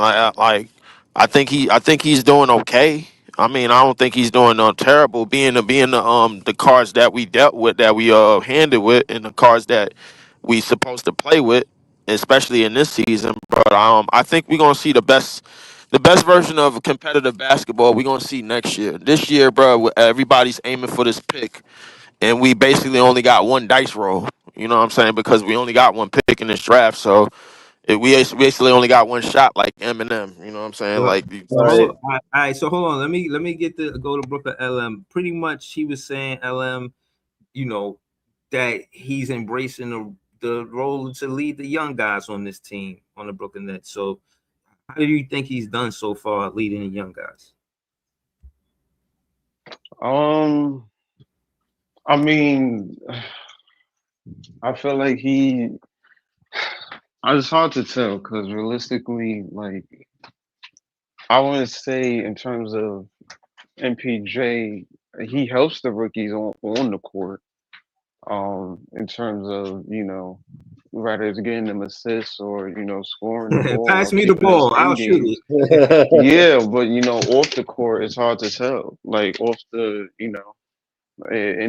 I think he's doing okay. I mean, I don't think he's doing terrible. Being the cards that we dealt with, that we handed with, and the cards that we supposed to play with, especially in this season. But I think we're gonna see the best version of competitive basketball we're gonna see next year. This year, bro, everybody's aiming for this pick, and we basically only got one dice roll. You know what I'm saying? Because we only got one pick in this draft, so we basically only got one shot, like Eminem. You know what I'm saying? So, Like, so hold on. All right. So hold on. Let me get to go to Brooklyn LM. Pretty much, he was saying LM, that he's embracing the role to lead the young guys on this team on the Brooklyn Nets. So, how do you think he's done so far leading the young guys? I mean, I feel like it's hard to tell because realistically, like, I want to say in terms of MPJ, he helps the rookies on the court. In terms of, whether it's getting them assists or, scoring the ball Pass or me the keeping us ball. in I'll shoot games. it. Yeah, but off the court, it's hard to tell. Like off the, in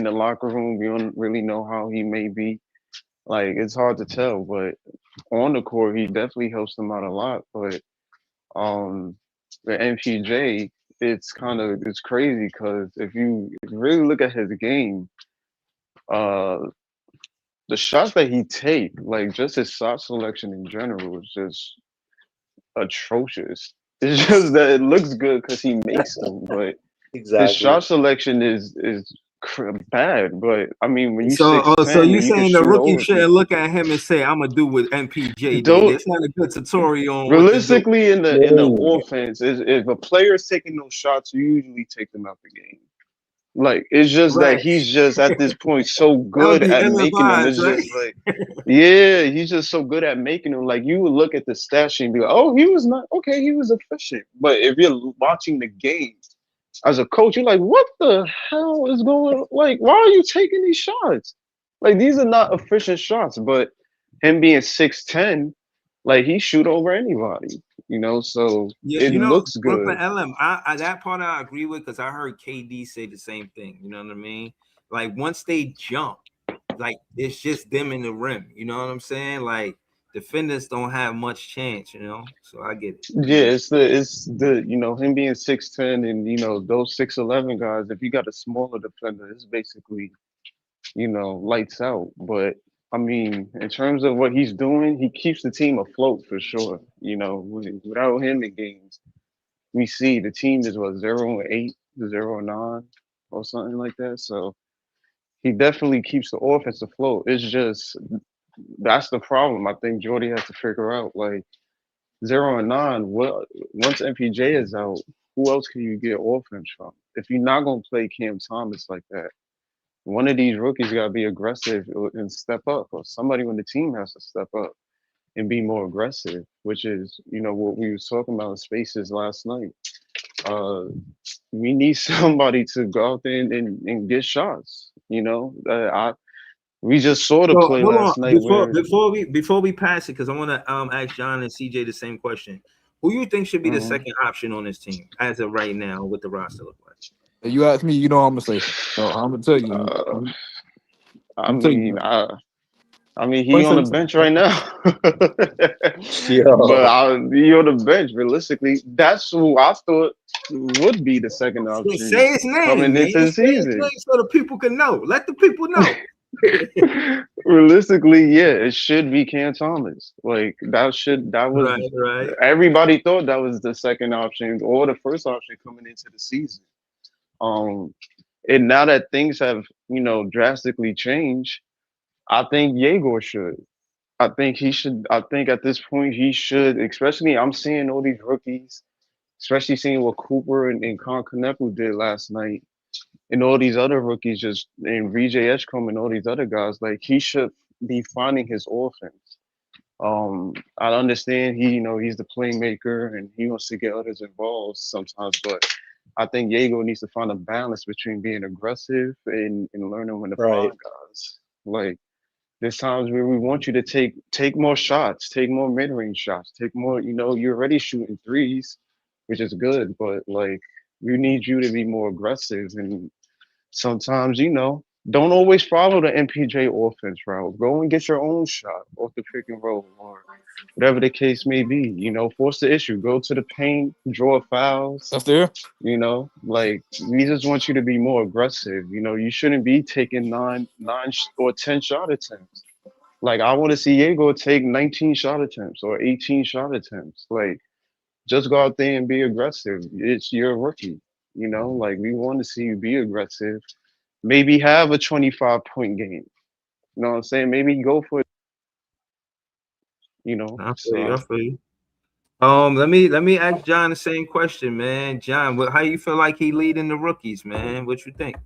the locker room, we don't really know how he may be. Like it's hard to tell, but on the court, he definitely helps them out a lot. But the MPJ, it's crazy because if you really look at his game, uh, the shots that he take, like just his shot selection in general, is just atrocious. It's just that it looks good because he makes them, but his Exactly. shot selection is bad. But I mean, when you So 6'10" you and you can saying the shoot rookie over shouldn't people, look at him and say, "I'm gonna do what MPJ did." don't It's not a good tutorial on what to do. realistically in the offense, if a player is taking those shots, you usually take them out the game. Like it's just that Right. he's just at this point so That would good be at ill making them. advised, It's right? just like, yeah, he's just so good at making them. Like you would look at the stat sheet and be like, oh, he was not okay. He was efficient. But if you're watching the game as a coach, you're like, what the hell is going on? Like, why are you taking these shots? Like these are not efficient shots. But him being 6'10", like he shoot over anybody. So Yeah, it looks Brooklyn good. LM. That part I agree with because I heard KD say the same thing. You know what I mean? Like once they jump, like it's just them in the rim. You know what I'm saying? Like defenders don't have much chance. So I get it. Yeah, it's the him being 6'10" and those 6'11" guys. If you got a smaller defender, it's basically lights out. But I mean, in terms of what he's doing, he keeps the team afloat for sure. Without him in games, we see the team is what 0-8, 0-9, or something like that. So he definitely keeps the offense afloat. It's just that's the problem. I think Jordy has to figure out like 0-9. Well, once MPJ is out, who else can you get offense from? If you're not gonna play Cam Thomas like that, one of these rookies got to be aggressive and step up, or somebody on the team has to step up and be more aggressive. Which is, what we was talking about in Spaces last night. We need somebody to go out there and get shots. We just saw the So play hold on last night where before we pass it because I want to ask John and CJ the same question. Who you think should be the Mhm. second option on this team as of right now with the roster look like? If you ask me, you know what I'm gonna say. So I'm gonna tell you. Uh, I'm I gonna tell mean, you. he I'm on the gonna say bench right now. But Yo. he on the bench. Realistically, that's who I thought would be the second option Say his name, coming man. into the Say his season. name so the people can know. Let the people know. Realistically, yeah, it should be Cam Thomas. Like that was Right. everybody thought that was the second option or the first option coming into the season. Um, and now that things have, drastically changed, I think Yegor should. I think he should. I think at this point he should. Especially, I'm seeing all these rookies, especially seeing what Cooper and Con Kneppel did last night, and all these other rookies and VJ Edgecombe and all these other guys. Like he should be finding his offense. I understand he's the playmaker and he wants to get others involved sometimes, but I think Diego needs to find a balance between being aggressive and learning when to Right. find guys. Like there's times where we want you to take more shots, take more mid-range shots, take more, you're already shooting threes, which is good, but like we need you to be more aggressive and sometimes, don't always follow the MPJ offense route. Go and get your own shot off the pick and roll or whatever the case may be. Force the issue. Go to the paint, draw fouls. that's there. Like we just want you to be more aggressive. You shouldn't be taking nine or 10 shot attempts. Like I want to see Diego take 19 shot attempts or 18 shot attempts. Like just go out there and be aggressive. It's your rookie. Like we want to see you be aggressive. Maybe have a 25-point game. You know what I'm saying? Maybe go for it. I feel you. So I feel you. Let me ask John the same question, man. John, how you feel like he leading the rookies, man? What you think?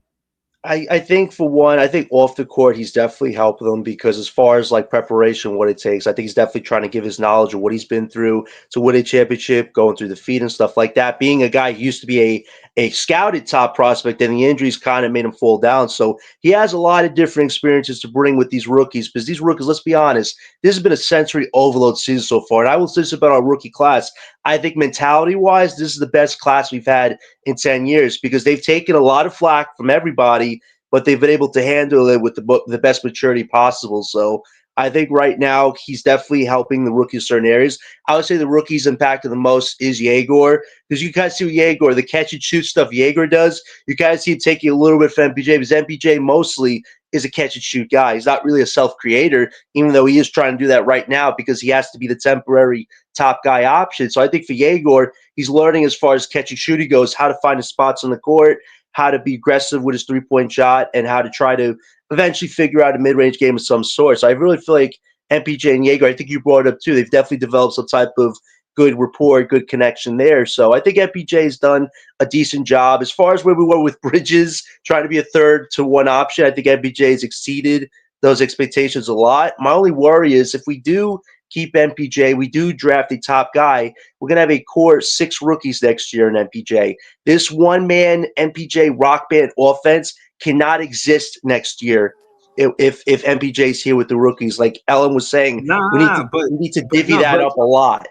I think for one, I think off the court he's definitely helping them because as far as like preparation, what it takes, I think he's definitely trying to give his knowledge of what he's been through to win a championship, going through the feet and stuff like that. Being a guy who used to be a scouted top prospect, and the injuries kind of made him fall down. So he has a lot of different experiences to bring with these rookies because these rookies, let's be honest, this has been a sensory overload season so far. And I will say this about our rookie class. I think mentality-wise, this is the best class we've had in 10 years because they've taken a lot of flack from everybody, but they've been able to handle it with the best maturity possible. So I think right now he's definitely helping the rookies in certain areas. I would say the rookies impacted the most is Yegor because you guys see what Yegor, the catch and shoot stuff Yegor does, you guys see it taking a little bit from MPJ because MPJ mostly is a catch and shoot guy. He's not really a self-creator, even though he is trying to do that right now because he has to be the temporary top guy option. So I think for Yegor, he's learning as far as catch and shooting goes, how to find his spots on the court, how to be aggressive with his three-point shot, and how to try to eventually figure out a mid-range game of some sort. So I really feel like MPJ and Yegor, I think you brought it up too, they've definitely developed some type of good rapport, good connection there. So I think MPJ has done a decent job. As far as where we were with Bridges, trying to be a third to one option, I think MPJ has exceeded those expectations a lot. My only worry is if we do keep MPJ, we do draft a top guy, we're going to have a core 6 rookies next year in MPJ. This one-man MPJ rock band offense cannot exist next year if MPJ is here with the rookies. Like Ellen was saying, we need to divvy that up a lot.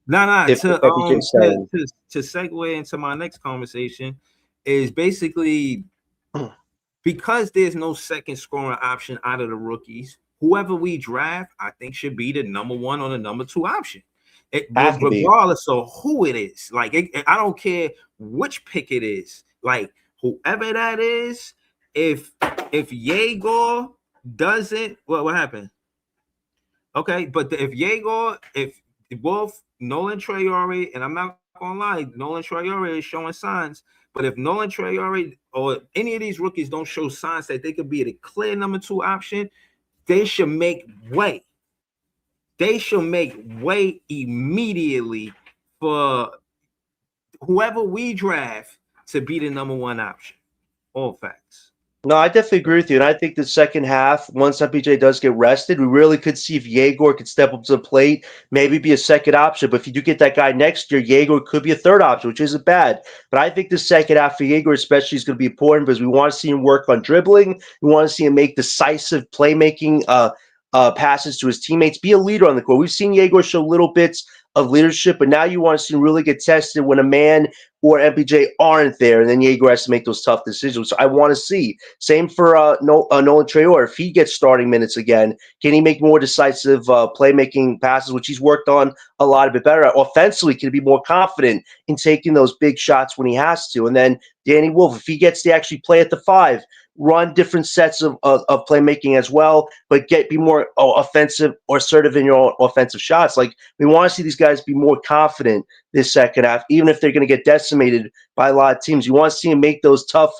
To segue into my next conversation is basically because there's no second scoring option out of the rookies, whoever we draft, I think should be the number 1 or the number 2 option. Regardless of who it is. Like I don't care which pick it is. Like whoever that is, if Yegor doesn't, what happened? Okay, but if both Nolan Traore, and I'm not gonna lie, Nolan Traore is showing signs, but if Nolan Traore or any of these rookies don't show signs that they could be the clear number 2 option, they should make way. They should make way immediately for whoever we draft to be the number 1 option. All facts. No, I definitely agree with you. And I think the second half, once MPJ does get rested, we really could see if Yegor could step up to the plate, maybe be a second option. But if you do get that guy next year, Yegor could be a third option, which isn't bad. But I think the second half for Yegor especially is going to be important because we want to see him work on dribbling. We want to see him make decisive playmaking passes to his teammates, be a leader on the court. We've seen Yegor show little bits of leadership. But now you want to see him really get tested when a man or MPJ aren't there, and then Jaeger has to make those tough decisions. So I want to see. Same for Nolan Traore. If he gets starting minutes again, can he make more decisive playmaking passes, which he's worked on a lot of bit better at? Offensively, can he be more confident in taking those big shots when he has to? And then Danny Wolf, if he gets to actually play at the 5, run different sets of playmaking as well, but be more offensive or assertive in your offensive shots. Like, we want to see these guys be more confident this second half, even if they're going to get decimated by a lot of teams. You want to see them make those tough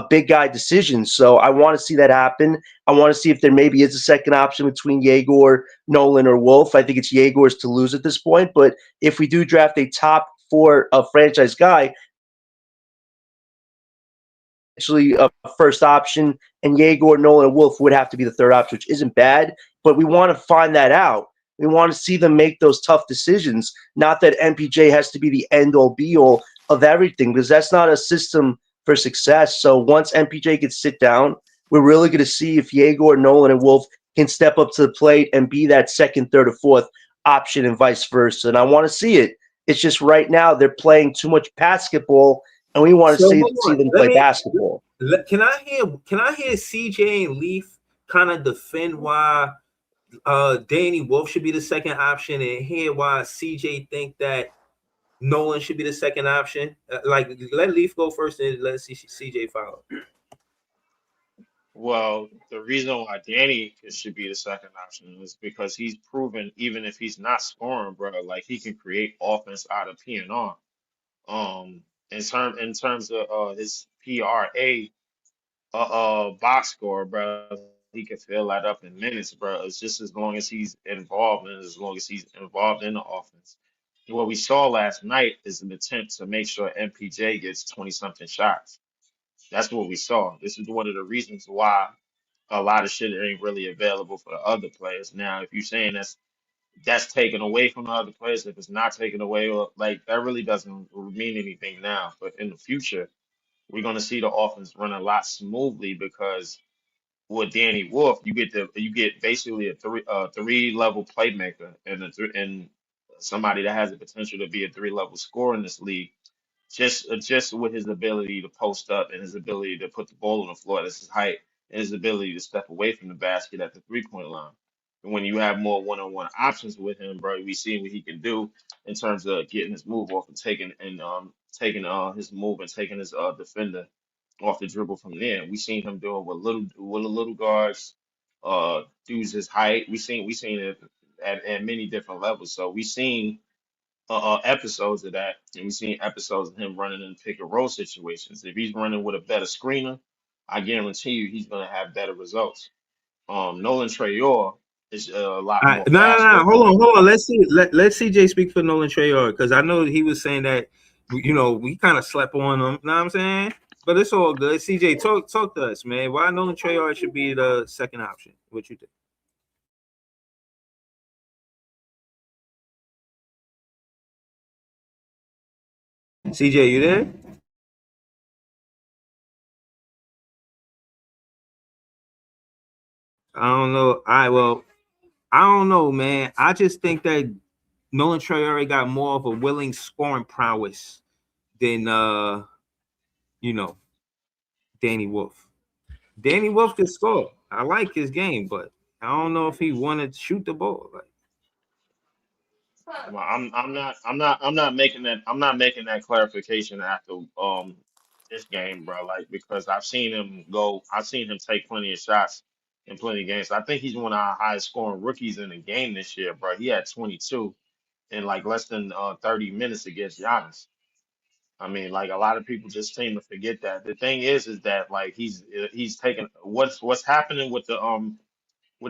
big guy decisions. So I want to see that happen. I want to see if there maybe is a second option between Jaeger, Nolan, or Wolf. I think it's Jaegor's to lose at this point. But if we do draft a top 4 franchise guy, actually a first option, and Jaeger, Nolan, and Wolf would have to be the third option, which isn't bad, but we want to find that out. We want to see them make those tough decisions, not that MPJ has to be the end-all, be-all of everything, because that's not a system for success. So once MPJ can sit down, we're really going to see if Jaeger, Nolan, and Wolf can step up to the plate and be that second, third, or fourth option and vice versa. And I want to see it. It's just right now they're playing too much basketball, and we want to see them play basketball. Can I hear CJ and Leaf kind of defend why Danny Wolf should be the second option, and hear why CJ think that Nolan should be the second option? Like, let Leaf go first and let CJ follow. Well, the reason why Danny should be the second option is because he's proven, even if he's not scoring, bro, like he can create offense out of PNR. In terms of his PRA box score, bro, he can fill that up in minutes, bro. It's just as long as he's involved and as long as he's involved in the offense. What we saw last night is an attempt to make sure MPJ gets 20 something shots. That's what we saw. This is one of the reasons why a lot of shit ain't really available for the other players. Now, if you're saying that's taken away from the other players, if it's not taken away, or like that really doesn't mean anything now. But in the future, we're gonna see the offense run a lot smoothly because with Danny Wolf, you get basically a three level playmaker and somebody that has the potential to be a 3 level scorer in this league. Just with his ability to post up and his ability to put the ball on the floor, that's his height, and his ability to step away from the basket at the 3 point line. And when you have more one-on-one options with him, bro, we see what he can do in terms of getting his move off and taking his move and taking his defender off the dribble from there. We seen him do it with the little guards, dudes his height. We seen it at many different levels. So we seen episodes of that, and we've seen episodes of him running in pick and roll situations. If he's running with a better screener, I guarantee you he's going to have better results. Nolan Traore is a lot more No. faster. Hold on. Let's CJ speak for Nolan Traore, because I know he was saying that we kind of slept on him. Know what I'm saying? But it's all good. CJ, talk to us, man. Why Nolan Traore should be the second option? What you think? CJ, you there? I don't know. I don't know, man. I just think that Nolan Traore got more of a willing scoring prowess than Danny Wolf. Danny Wolf can score. I like his game, but I don't know if he wanted to shoot the ball. Like, Well, I'm not making that clarification after this game, bro. Like because I've seen him take plenty of shots in plenty of games. I think he's one of our highest scoring rookies in the game this year, bro. He had 22 in like less than 30 minutes against Giannis. I mean, like a lot of people just seem to forget that. The thing is that like he's taking what's happening with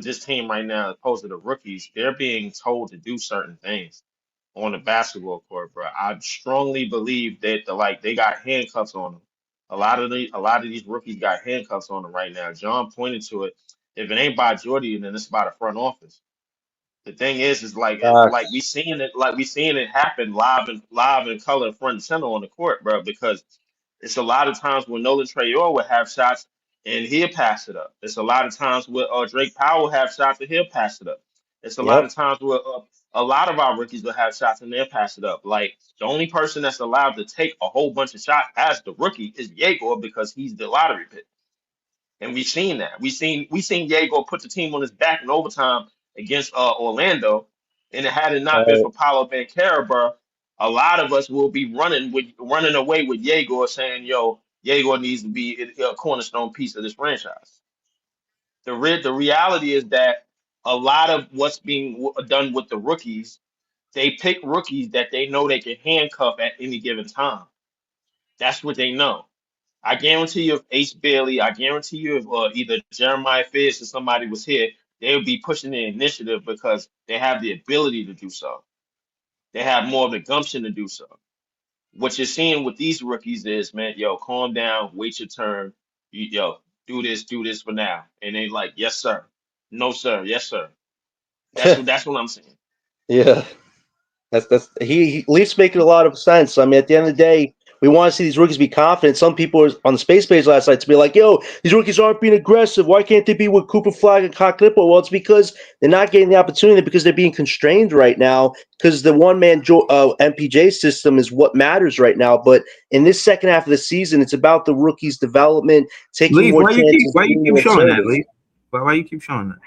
this team right now, opposed to the rookies. They're being told to do certain things on the basketball court, bro. I strongly believe that they got handcuffs on them. A lot of these rookies got handcuffs on them right now. John pointed to it. If it ain't by Jordy, then it's by the front office. The thing is like we seeing it happen live in color, front and center on the court, bro. Because it's a lot of times when Nolan Traore would have shots and he'll pass it up. It's a lot of times where Drake Powell have shots and he'll pass it up. It's a lot Yep. of times where a lot of our rookies will have shots and they'll pass it up. Like the only person that's allowed to take a whole bunch of shots as the rookie is Yegor because he's the lottery pick. And we've seen that. We seen Yegor put the team on his back in overtime against Orlando. And had it not been for Paulo Banchero, bro, a lot of us will be running away with Yegor saying, yo, Yegor needs to be a cornerstone piece of this franchise. The reality is that a lot of what's being done with the rookies, they pick rookies that they know they can handcuff at any given time. That's what they know. I guarantee you, if Ace Bailey, I guarantee you, if either Jeremiah Fitz or somebody was here, they would be pushing the initiative because they have the ability to do so. They have more of the gumption to do so. What you're seeing with these rookies is, man, yo, calm down, wait your turn. Yo, do this for now. And they like, yes, sir. No, sir. Yes, sir. That's what I'm saying. Yeah, that's he Leafs making a lot of sense. I mean, at the end of the day, we want to see these rookies be confident. Some people were on the space page last night to be like, yo, these rookies aren't being aggressive. Why can't they be with Cooper Flag and Kyle Clipper? Well, it's because they're not getting the opportunity because they're being constrained right now because the one-man MPJ system is what matters right now. But in this second half of the season, it's about the rookies' development, taking Leaf, more why chances. Why you keep showing that, Leaf? Why you keep showing that?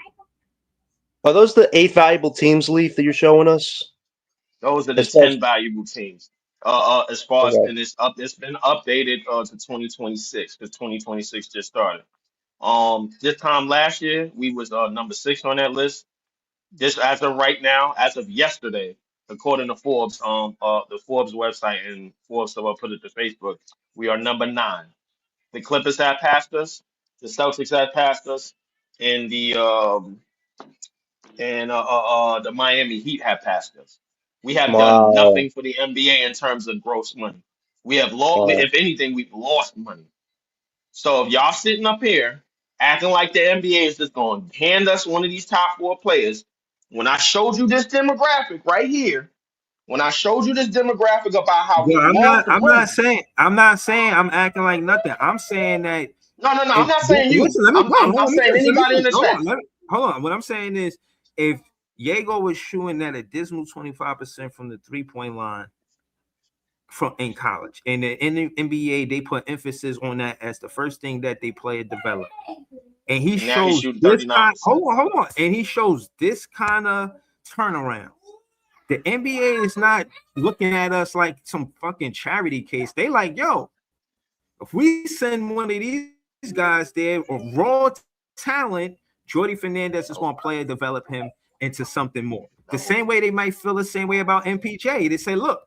Are those the 8 valuable teams, Leaf, that you're showing us? Those are the 10 valuable teams. As far as and it's been updated to 2026 because 2026 just started. This time last year we was number 6 on that list. This as of right now, as of yesterday, according to Forbes, the Forbes website and Forbes put it to Facebook, we are number 9. The Clippers have passed us, the Celtics have passed us, and the Miami Heat have passed us. We have done nothing for the NBA in terms of gross money. We have lost. If anything, we've lost money. So if y'all sitting up here acting like the NBA is just going to hand us one of these top 4 players, when I showed you this demographic right here, when I showed you this demographic about how I'm not saying I'm acting like nothing. I'm saying that. No. I'm not saying you. Listen, I'm saying anybody in the chat. Hold on. What I'm saying is, if Yegor was shooting that a dismal 25% from the 3-point line in college, and in the NBA they put emphasis on that as the first thing that they play and develop, and he shows this kind. Hold on, and he shows this kind of turnaround. The NBA is not looking at us like some fucking charity case. They like, yo, if we send one of these guys there, or raw talent, Jordy Fernandez is going to play and develop him into something more. The same way they might feel the same way about MPJ. They say, look,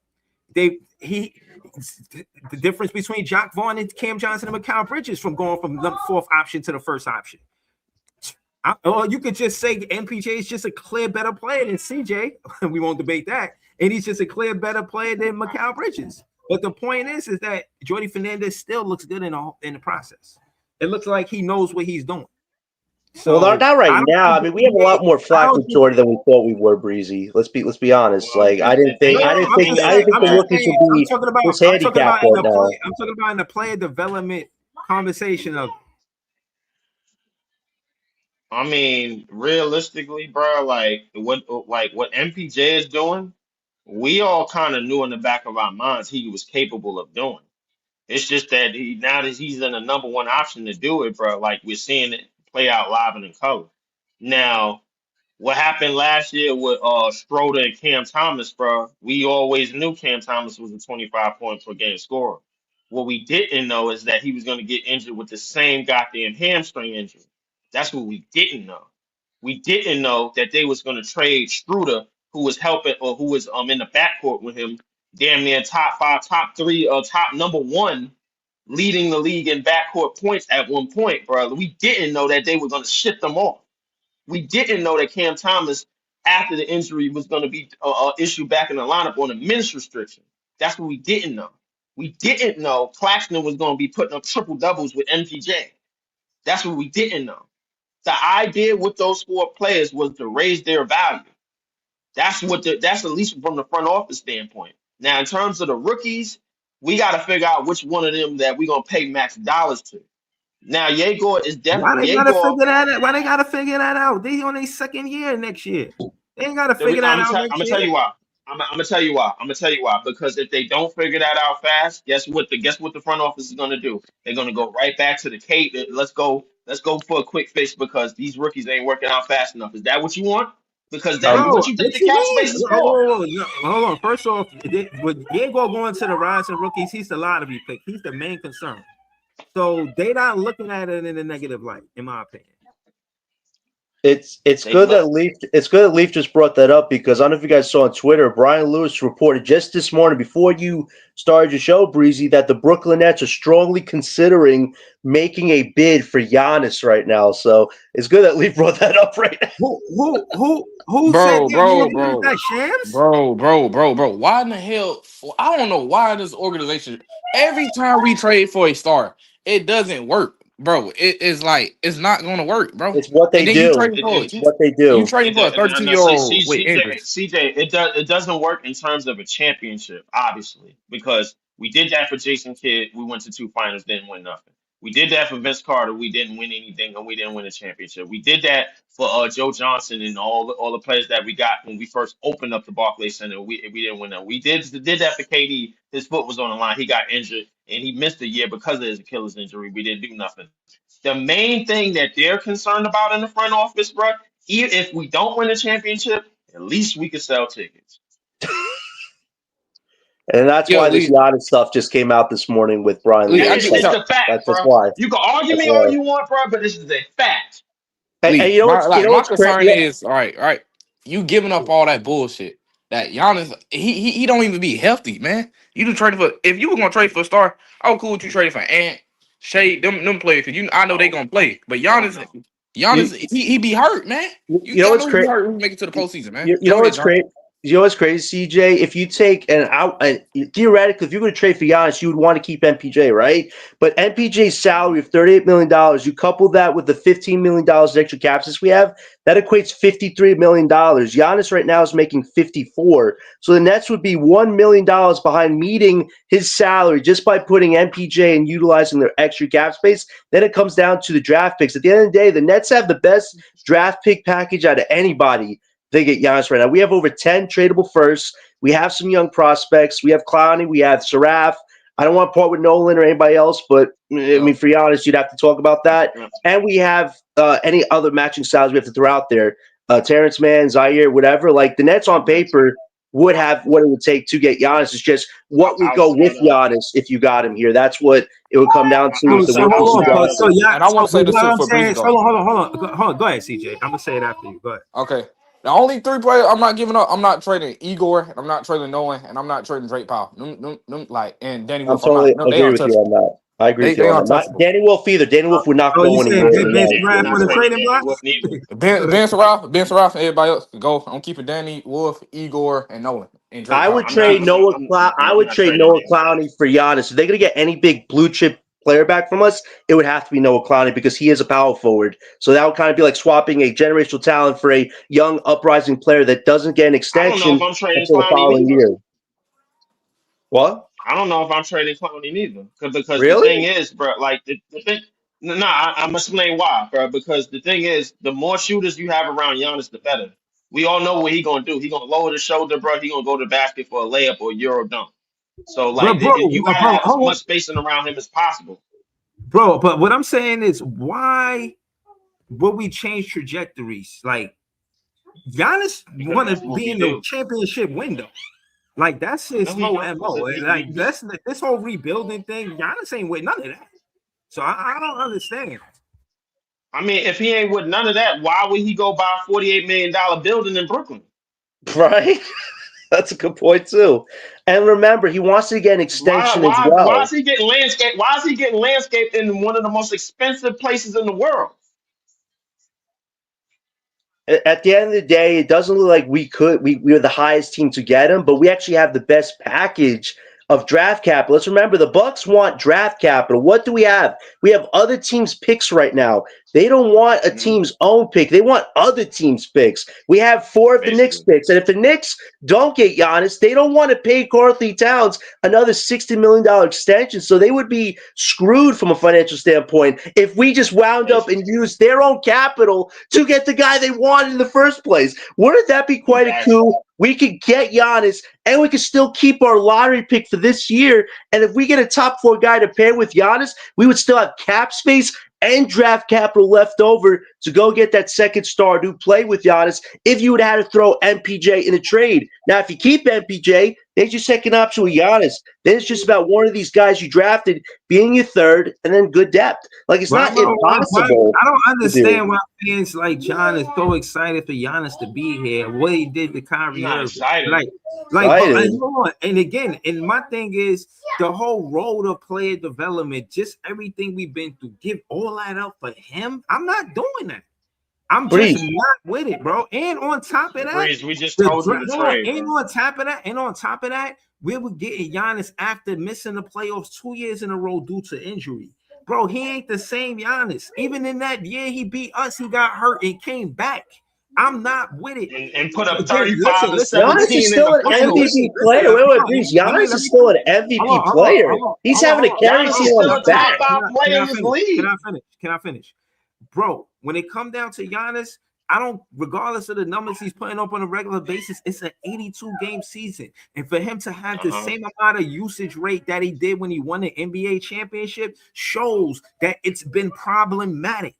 the difference between Jacque Vaughn and Cam Johnson and Mikal Bridges from going from the 4th option to the 1st option. Or you could just say MPJ is just a clear better player than CJ. We won't debate that. And he's just a clear better player than Mikal Bridges. But the point is that Jordy Fernandez still looks good in the process. It looks like he knows what he's doing. So well, not right now. I mean, we have a lot more flack with Jordy than we thought we were, Breezy. Let's be honest. Like, I didn't think the rookies would be this handicap right now. I'm talking about in the player development conversation of. I mean, realistically, bro, like what MPJ is doing, we all kind of knew in the back of our minds he was capable of doing. It's just that now that he's in the number 1 option to do it, bro, like we're seeing it play out live and in color. Now, what happened last year with Schroeder and Cam Thomas, bro, we always knew Cam Thomas was a 25 point per game scorer. What we didn't know is that he was going to get injured with the same goddamn hamstring injury. That's what we didn't know. We didn't know that they was going to trade Schroeder, who was helping or who was in the backcourt with him, damn near top 5, top 3, top number 1, leading the league in backcourt points at one point, bro. We didn't know that they were going to ship them off. We didn't know that Cam Thomas, after the injury, was going to be issued back in the lineup on a minutes restriction. That's what we didn't know. We didn't know Claxton was going to be putting up triple doubles with MPJ. That's what we didn't know. The idea with those 4 players was to raise their value. That's at least from the front office standpoint. Now, in terms of the rookies, we got to figure out which one of them that we're gonna pay max dollars to. Now, Yegor is definitely. Why they gotta figure that out? They on their 2nd year next year. They ain't gotta figure that out I'm next gonna year. tell you why. I'm gonna tell you why. I'm gonna tell you why. Because if they don't figure that out fast, guess what the front office is gonna do? They're gonna go right back to the Kate. Let's go for a quick fix because these rookies ain't working out fast enough. Is that what you want? Because Are that's you, Bro, what you think what the you cap mean? space is Oh, for. no, hold on. First off, with Diego going to the rising rookies, he's the lottery pick. He's the main concern. So they not looking at it in a negative light, in my opinion. it's They good look. that Leaf just brought that up because I don't know if you guys saw on Twitter, Brian Lewis reported just this morning before you started your show, Breezy, that the Brooklyn Nets are strongly considering making a bid for Giannis right now. So it's good that Leaf brought that up right now. Who said Bro, they're bro, doing bro, that? Shams? bro. Why in the hell? I don't know why this organization. Every time we trade for a star, it doesn't work, bro. It's like it's not gonna work, bro. It's what And they then you do. trade for It's what they you do. trading for a And 32-year see, old with injuries. it doesn't work in terms of a championship, obviously, because we did that for Jason Kidd. We went to two finals, didn't win nothing. We did that for Vince Carter. We didn't win anything, and we didn't win a championship. We did that for Joe Johnson and all the players that we got when we first opened up the Barclays Center. We didn't win that. We did that for KD. His foot was on the line. He got injured, and he missed a year because of his Achilles injury. We didn't do nothing. The main thing that they're concerned about in the front office, bro, if we don't win a championship, at least we can sell tickets. And that's Yo, why this Lee, Giannis stuff just came out this morning with Brian Lee, I Lewis. get what It's y'all. a fact, That's bro. why. You can argue That's me all why. you want, bro, but this is a fact. And Lee, you know my what's crazy? concern is all right. You giving up all that bullshit. That Giannis, he don't even be healthy, man. You just trade for if you were gonna trade for a star, I would cool with you trading for Ant, Shea, them players. Cause I know they Oh, gonna play. But oh no. You, He be hurt, man. you know Y'all what's know he be crazy? hurt when we make it to the postseason, man. You Tell know me that, what's John. great? You know what's crazy, CJ? If you take and theoretically, if you're going to trade for Giannis, you would want to keep MPJ, right? But MPJ's salary of $38 million, you couple that with the $15 million extra cap space we have, that equates $53 million. Giannis right now is making 54. So the Nets would be $1 million behind meeting his salary just by putting MPJ and utilizing their extra cap space. Then it comes down to the draft picks. At the end of the day, the Nets have the best draft pick package out of anybody. They get Giannis right now. We have over 10 tradable firsts. We have some young prospects. We have Clowney. We have Saraf. I don't want to part with Nolan or anybody else, but I mean, Yo, for Giannis, you'd have to talk about that. Yeah. And we have any other matching styles we have to throw out there. Terrence Mann, Zaire, whatever. Like the Nets on paper would have what it would take to get Giannis. It's just what would go with Outside of Giannis if you got him here. That's what it would come down to with the So rookies you hold got. on. So yeah. and I want So to say but this what too I'm for Breezy saying is, though. hold on. Go ahead, CJ. I'm gonna say it after you. Go ahead. Okay. The only three players I'm not giving up, I'm not trading Igor, I'm not trading Nolan, and I'm not trading Drake Powell. Them, like and Danny I'm Wolf, I'm not. totally No, they agree with you untouchable. on that. I agree with you They on that. Not untouchable. Danny Wolf either. Danny Wolf would not Oh, you go saying anywhere. Yeah, In Ben that we're Surratt not on the equation. trading trading Danny block? Wolf neither. Ben Surratt, everybody else can go. I'm keeping Danny Wolf, Igor, and Nolan and Drake I would Powell. trade Noah. I I'm would not trade trading Noah Danny Wolf. Clowney for Giannis. If they're gonna get any big blue chip player back from us, it would have to be Noah Clowney because he is a power forward. So that would kind of be like swapping a generational talent for a young uprising player that doesn't get an I don't know if extension I'm trading until the Clowney following neither. year. What? I don't know if I'm trading Clowney neither. Because the thing Really? is, bro, like the thing. No, I'm explain why, bro. Because the thing is, the more shooters you have around Giannis, the better. We all know what he gonna do. He gonna lower the shoulder, bro. He gonna go to the basket for a layup or a euro dunk. So But like, you gotta have as hold much spacing around him as possible. bro. But what I'm saying is, why would we change trajectories? Like Giannis Because want to that's what be we in the do. championship window. Like that's his No, he whole don't. mo. Because And like that's this whole rebuilding thing. Giannis ain't with none of that. So I don't understand. I mean, if he ain't with none of that, why would he go buy a $48 million building in Brooklyn? Right? That's a good point too. And remember, he wants to get an extension as Why well. is he getting landscaped? Why is he getting landscaped in one of the most expensive places in the world? At the end of the day, it doesn't look like we were the highest team to get him, but we actually have the best package of draft capital. Let's remember the Bucks want draft capital. What do we have? We have other teams' picks right now. They don't want a team's own pick. They want other teams' picks. We have 4 of the Knicks picks. And if the Knicks don't get Giannis, they don't want to pay Karl-Anthony Towns another $60 million extension. So they would be screwed from a financial standpoint if we just wound up and used their own capital to get the guy they wanted in the first place. Wouldn't that be quite a coup? We could get Giannis, and we could still keep our lottery pick for this year. And if we get a top 4 guy to pair with Giannis, we would still have cap space and draft capital left over to go get that second star to play with Giannis if you would have had to throw MPJ in a trade. Now, if you keep MPJ, there's your second option with Giannis. Then it's just about one of these guys you drafted being your third and then good depth. Like, it's not impossible. I don't understand why fans like John is so excited for Giannis to be here. What he did to Kyrie Irving. And again, and my thing is the whole road of player development, just everything we've been through, give all that up for him. I'm not doing that. I'm just not with it, bro. And on top of that, we just told you to trade. And on top of that, we were getting Giannis after missing the playoffs 2 years in a row due to injury. Bro, he ain't the same Giannis. Even in that year he beat us, he got hurt and came back. I'm not with it. And put up 35 and 17. Giannis is still an MVP player. Wait, please. Giannis is still an MVP player. He's having a carry team on his back. Can I finish? Bro, when it come down to Giannis, I don't, regardless of the numbers he's putting up on a regular basis, it's an 82-game season. And for him to have the same amount of usage rate that he did when he won the NBA championship shows that it's been problematic.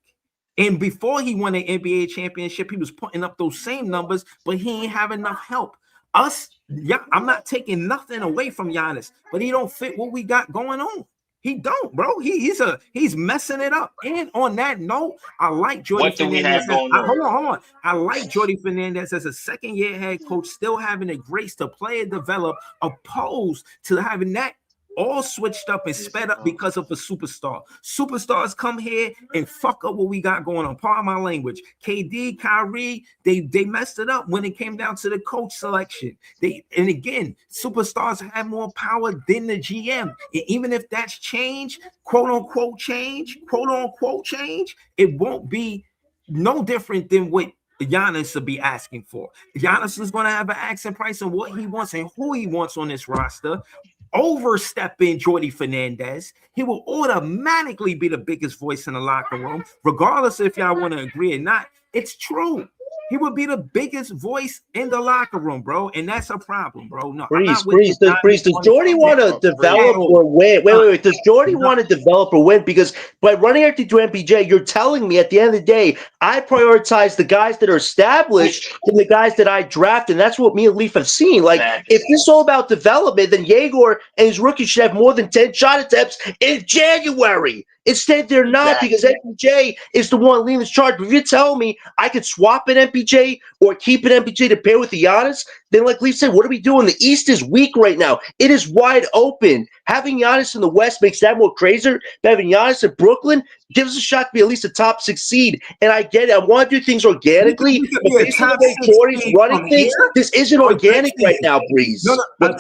And before he won the NBA championship, he was putting up those same numbers, but he ain't have enough help. I'm not taking nothing away from Giannis, but he don't fit what we got going on. He don't, bro. He's messing it up. And on that note, I like Jordy Fernandez. Hold on. I like Jordy Fernandez as a second-year head coach, still having the grace to play and develop, opposed to having that all switched up and sped up because of a superstar. Superstars come here and fuck up what we got going on. Pardon my language. KD, Kyrie, they messed it up when it came down to the coach selection. And again, superstars have more power than the GM. And even if that's change, quote unquote change, it won't be no different than what Giannis will be asking for. Giannis is going to have an asking price on what he wants and who he wants on this roster. Overstepping Jordy Fernandez, he will automatically be the biggest voice in the locker room, regardless if y'all want to agree or not. It's true. He would be the biggest voice in the locker room, bro, and that's a problem, bro. No, Breeze, does Jordy want to develop or win? Wait. Does Jordy want to develop or win? Because by running everything to MPJ, you're telling me at the end of the day, I prioritize the guys that are established than the guys that I draft, and that's what me and Leaf have seen. Like, if this is all about development, then Yegor and his rookies should have more than 10 shot attempts in January. Instead, they're not, because MPJ is the one leading this charge. But if you tell me I could swap an MPJ or keep an MPJ to pair with the Giannis, then like Leaf said, what are we doing? The East is weak right now. It is wide open. Having Giannis in the West makes that more crazier. But having Giannis in Brooklyn gives us a shot to be at least a top 6 seed. And I get it. I want to do things organically. But based on the way Jordy's running things, this isn't organic right now, Breeze. A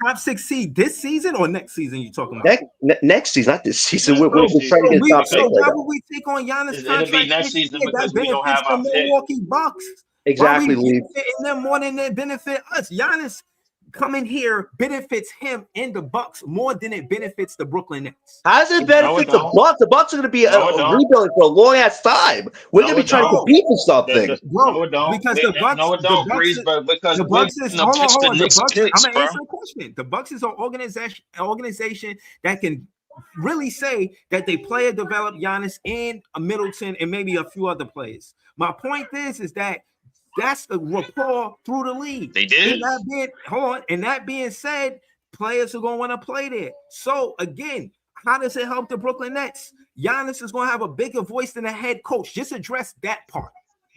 top 6 seed this season or next season you talking about? Next season, not this season. We're trying to get top 6. So why would we take on Giannis' contract? It'll be next season because we don't have our Milwaukee Bucks. Exactly, Lee. Them more than they benefit us. Giannis coming here benefits him and the Bucks more than it benefits the Brooklyn Nets. How does it benefit the Bucks? The Bucks are going to be rebuilding for a long ass time. We're going to be trying to compete for something. No, it don't. Because the Bucks, no, it don't, Breeze, because the Bucks is hold on. I'm going to bro. answer a question. The Bucks is an organization that can really say that they play and develop Giannis and Middleton and maybe a few other players. My point is that that's the rapport through the league. They did. And that being said, players are going to want to play there. So again, how does it help the Brooklyn Nets? Giannis is going to have a bigger voice than a head coach. Just address that part.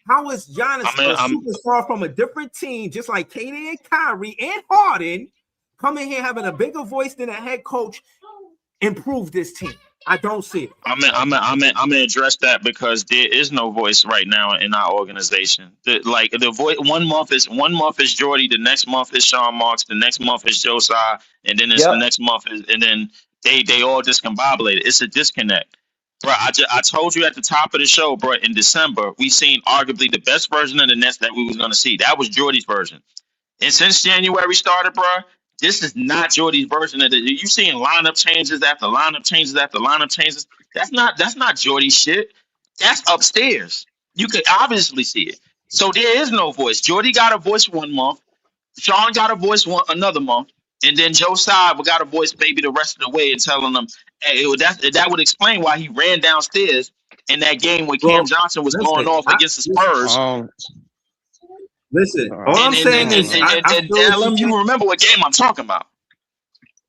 How is Giannis a superstar from a different team, just like KD and Kyrie and Harden, coming here having a bigger voice than a head coach, improve this team? I don't see it. I'm gonna address that because there is no voice right now in our organization. The voice one month is Jordy, the next month is Sean Marks, the next month is Josiah, and then it's the Yep. next month is, and then they all discombobulated. It's a disconnect, bro. I told you at the top of the show, bro. In December, we seen arguably the best version of the Nets that we was gonna see. That was Jordy's version. And since January started, bro, this is not Jordy's version of it. You seeing lineup changes after lineup changes after lineup changes. That's not Jordy's shit. That's upstairs. You could obviously see it. So there is no voice. Jordy got a voice 1 month. Sean got a voice another month, and then Joe Tsai got a voice maybe the rest of the way and telling them, hey, that would explain why he ran downstairs in that game when Cam Johnson was going off against the Spurs. Listen, all I'm saying is, you remember what game I'm talking about,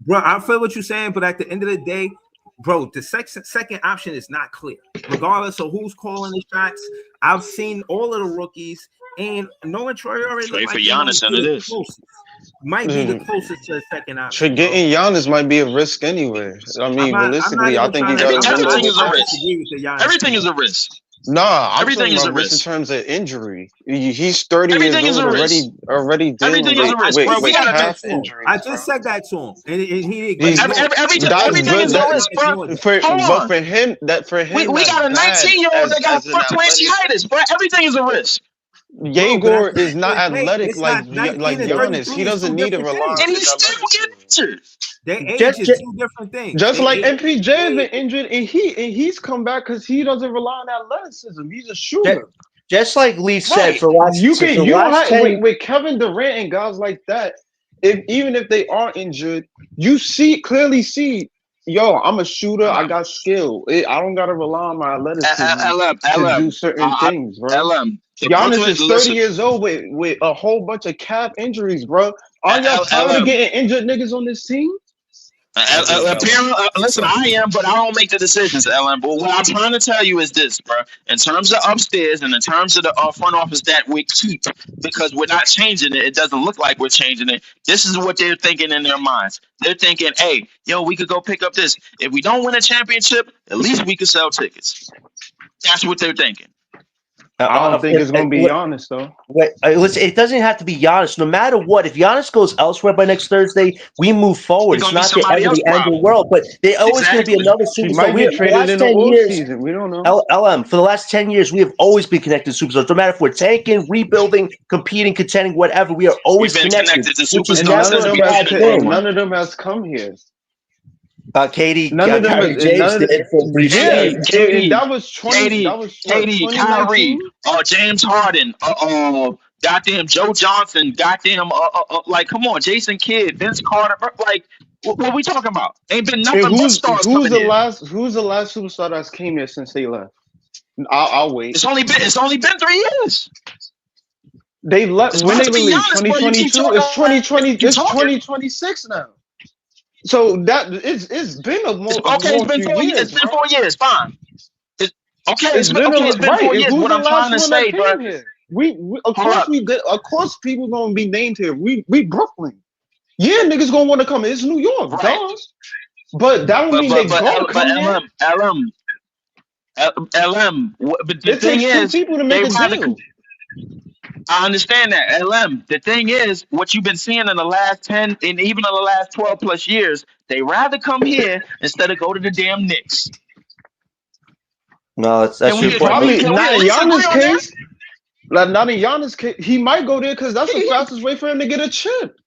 bro. I feel what you're saying, but at the end of the day, bro, the second option is not clear. Regardless of who's calling the shots, I've seen all of the rookies, and Nolan Troy already trade for Giannis, and it is might be the closest to the second option. Getting Giannis might be a risk anyway. I mean, realistically, I think everything is a risk. Everything is a risk. Nah, everything is a risk risk in terms of injury. He's 30 everything years old already dealing everything is a risk, bro. We got calf injury. I just said that to him, and he everything is a risk, bro. But for him, we got a 19-year-old that got foot fasciitis, bro. Everything is a risk. Yegor is not athletic like Giannis. He doesn't need to rely on. And he's still getting injured. They age is two different things. Just like MPJ has been injured, and he's come back because he doesn't rely on athleticism. He's a shooter. Just like Lee said, with Kevin Durant and guys like that, even if they are injured, you clearly see, yo, I'm a shooter. I got skill. I don't gotta rely on my athleticism to do certain things, bro. Giannis is 30 years old with a whole bunch of calf injuries, bro. Aren't y'all tired of getting injured niggas on this team? Listen, I am, but I don't make the decisions, LM. But what I'm trying to tell you is this, bro. In terms of upstairs and in terms of the front office that we keep, because we're not changing it, it doesn't look like we're changing it. This is what they're thinking in their minds. They're thinking, hey, yo, we could go pick up this. If we don't win a championship, at least we could sell tickets. That's what they're thinking. I don't think it's going to be Giannis, though. Listen, it doesn't have to be Giannis. No matter what, if Giannis goes elsewhere by next Thursday, we move forward. It's not the end of the world, but there's always going to be another superstar. He might get traded in the offseason. We don't know. LM, for the last 10 years, we have always been connected to superstars. No matter if we're tanking, rebuilding, competing, contending, whatever, we are always connected to superstars. None of them has come here. Katie, none of them is that was 20. Katie, Kyrie, James Harden, goddamn Joe Johnson, goddamn like come on, Jason Kidd, Vince Carter, like what we talking about? Ain't been nothing but stars. Who's the last superstar that's came here since they left? I'll wait. It's only been 3 years. They left when they leave 2022. It's 2020. It's 2026 now. So that it's been it's been 4 years. It's been 4 years. Fine. It's been 4 years. What I'm trying to say, bro. We of course people gonna be named here. We Brooklyn. Yeah, niggas gonna want to come. It's New York, right. But that don't mean they gonna come. LM. But the thing is, people to make a deal. I understand that, LM. The thing is, what you've been seeing in the last 10 and even in the last 12 plus years, they rather come here instead of go to the damn Knicks. No, that's your probably not in Giannis' case. Not in Giannis' case. He might go there because that's the fastest way for him to get a chip.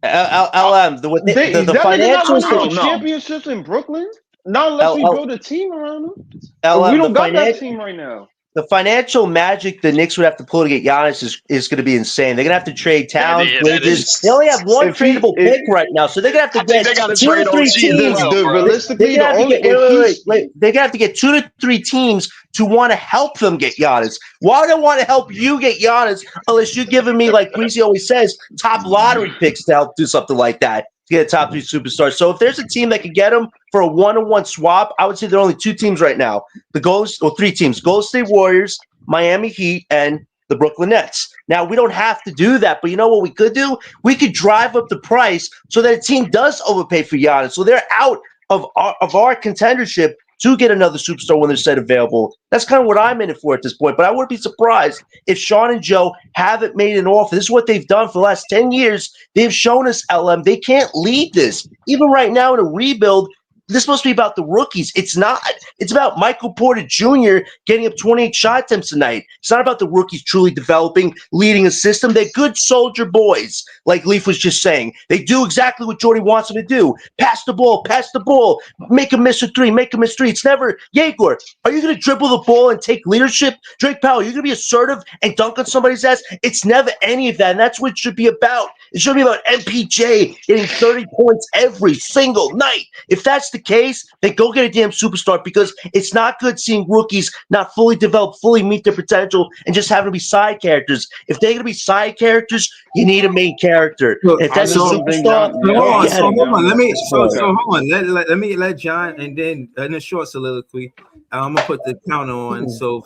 LM, the financial championships in Brooklyn. Not unless we build a team around them. We don't got that team right now. The financial magic the Knicks would have to pull to get Giannis is going to be insane. They're going to have to trade Towns, Bridges. They only have one tradable pick right now, so they're going to have to get 2 or 3 teams. Realistically, they're going to have to get 2 to 3 teams to want to help them get Giannis. Why would I want to help you get Giannis unless you're giving me, like Greasy always says, top lottery picks to help do something like that? To get a top 3 superstar. So if there's a team that could get him for a 1-on-1 swap, I would say there are only 2 teams right now. 3 teams. Golden State Warriors, Miami Heat, and the Brooklyn Nets. Now, we don't have to do that, but you know what we could do? We could drive up the price so that a team does overpay for Giannis. So they're out of our contendership to get another superstar when they're set available. That's kind of what I'm in it for at this point. But I wouldn't be surprised if Sean and Joe haven't made an offer. This is what they've done for the last 10 years. They've shown us, LM, they can't lead this. Even right now in a rebuild, this is supposed to be about the rookies. It's not. It's about Michael Porter Jr. getting up 28 shot attempts tonight. It's not about the rookies truly developing, leading a system. They're good soldier boys, like Leaf was just saying. They do exactly what Jordy wants them to do. Pass the ball, make him miss a three, make him miss three. It's never, Yegor, are you going to dribble the ball and take leadership? Drake Powell, you're going to be assertive and dunk on somebody's ass? It's never any of that, and that's what it should be about. It should be about MPJ getting 30 points every single night. If that's the case, then go get a damn superstar, because it's not good seeing rookies not fully develop, fully meet their potential, and just having to be side characters. If they're going to be side characters, you need a main character. Look, If that's a so superstar, hold on. Let me let John, and then in a short soliloquy, I'm gonna put the counter on so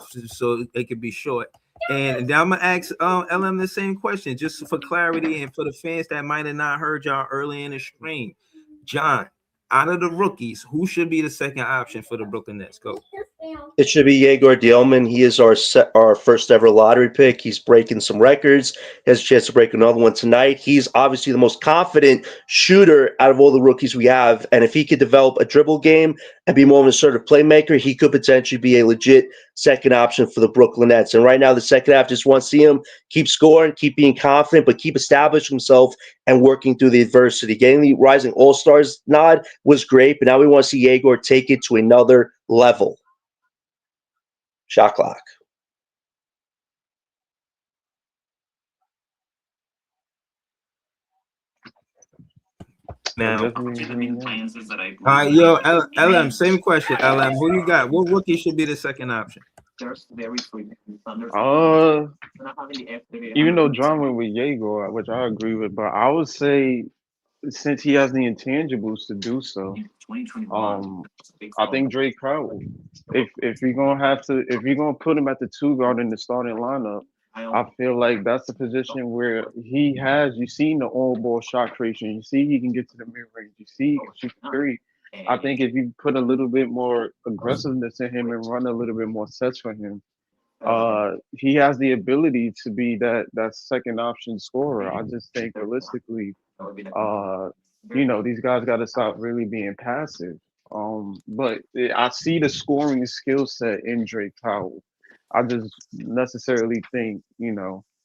it could be short. And then I'm gonna ask LM the same question, just for clarity and for the fans that might have not heard y'all early in the stream. John, out of the rookies, who should be the second option for the Brooklyn Nets? Go. It should be Yegor Dielman. He is our first ever lottery pick. He's breaking some records. He has a chance to break another one tonight. He's obviously the most confident shooter out of all the rookies we have. And if he could develop a dribble game and be more of an assertive playmaker, he could potentially be a legit second option for the Brooklyn Nets. And right now, the second half just wants to see him keep scoring, keep being confident, but keep establishing himself and working through the adversity. Getting the Rising All-Stars nod was great, but now we want to see Yegor take it to another level. Shot clock. Now, all right, yo, LM, same question. LM, who you got? What rookie should be the second option? Even though John went with Yegor, which I agree with, but I would say, since he has the intangibles to do so, I think Drake Powell. If you're gonna put him at the 2 guard in the starting lineup, I feel like that's the position where you've seen the on-ball shot creation. You see he can get to the mid-range. You see he can shoot the three. I think if you put a little bit more aggressiveness in him and run a little bit more sets for him, he has the ability to be that second option scorer. I just think realistically, these guys got to stop really being passive. But I see the scoring skill set in Drake Powell. I just necessarily think,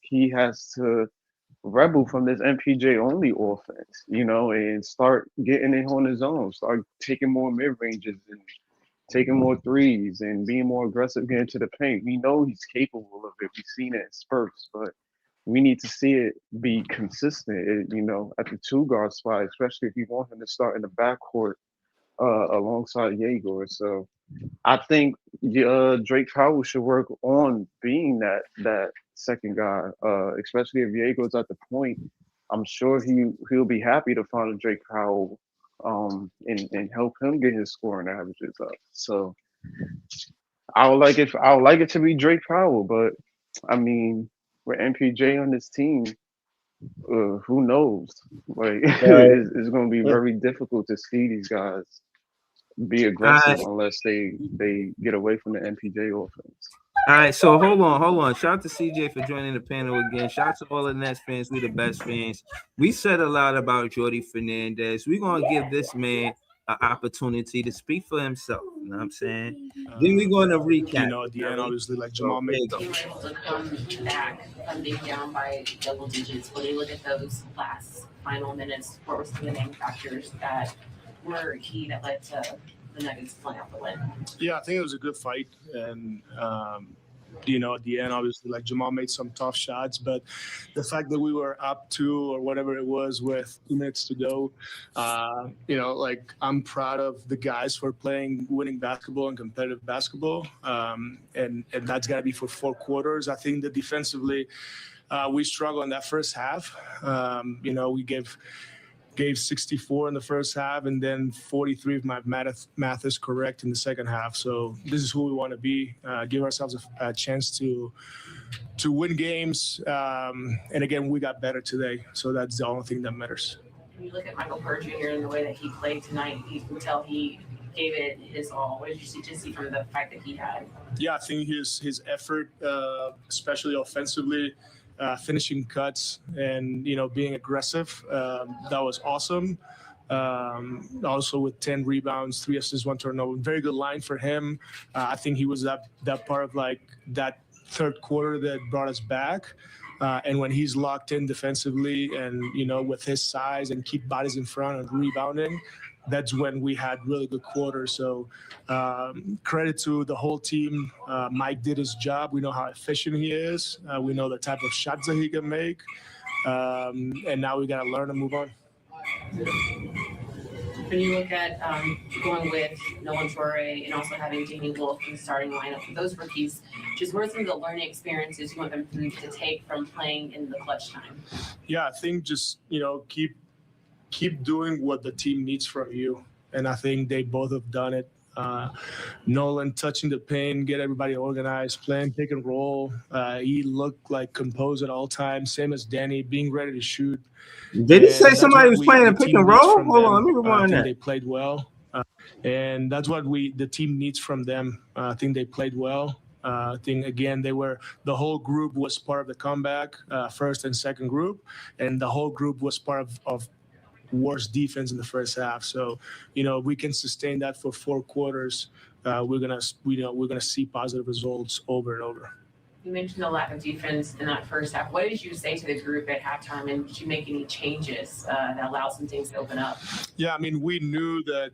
he has to rebel from this MPJ only offense, and start getting it on his own, start taking more mid ranges and taking more threes and being more aggressive getting to the paint. We know he's capable of it. We've seen it in spurts, but we need to see it be consistent, at the 2 guard spot, especially if you want him to start in the backcourt alongside Yegor. So I think Drake Powell should work on being that second guy, especially if Yegor's at the point. I'm sure he'll be happy to find a Drake Powell and help him get his scoring averages up. So I would like it to be Drake Powell, but I mean, with MPJ on this team, who knows? Like it's going to be very difficult to see these guys be aggressive unless they get away from the MPJ offense. All right, so hold on. Shout out to CJ for joining the panel again. Shout out to all the Nets fans. We the best fans. We said a lot about Jordy Fernandez. We're going to give this man an opportunity to speak for himself. You know what I'm saying? Then we're going to recap. At the end, obviously, like Jamal made. Being able to come back from being down by double digits. When you look at those last final minutes, what were some of the main factors that were key that led to the Nuggets pulling out the win? Yeah, I think it was a good fight, and at the end, obviously, like Jamal made some tough shots, but the fact that we were up 2 or whatever it was with 2 minutes to go, I'm proud of the guys for playing winning basketball and competitive basketball, and that's got to be for 4 quarters. I think that defensively, we struggled in that first half. We gave 64 in the first half, and then 43 if my math is correct in the second half. So this is who we want to be, give ourselves a chance to win games. And again, we got better today. So that's the only thing that matters. When you look at Michael Porter Jr. and the way that he played tonight, you can tell he gave it his all. What did you see from the fact that he had? Yeah, I think his effort, especially offensively, finishing cuts and being aggressive, that was awesome. Also with 10 rebounds, 3 assists, 1 turnover, very good line for him. I think he was that part of like that third quarter that brought us back. And when he's locked in defensively and, with his size and keep bodies in front and rebounding, that's when we had really good quarters. So credit to the whole team. Mike did his job. We know how efficient he is. We know the type of shots that he can make. And now we got to learn to move on. When you look at going with Nolan Torre and also having Danny Wolf in the starting lineup, for those rookies, just what are some of the learning experiences you want them to take from playing in the clutch time? Yeah, I think just, keep doing what the team needs from you. And I think they both have done it. Nolan touching the paint, get everybody organized, playing pick and roll. He looked like composed at all times, same as Danny, being ready to shoot. Did he say somebody was playing a pick and roll? Hold on, let me rewind that. They played well. And that's what the team needs from them. I think they played well. I think, again, the whole group was part of the comeback, first and second group, and the whole group was part of worst defense in the first half. So, we can sustain that for 4 quarters. We're gonna see positive results over and over. You mentioned the lack of defense in that first half. What did you say to the group at halftime, and did you make any changes that allow some things to open up? Yeah, I mean, we knew that,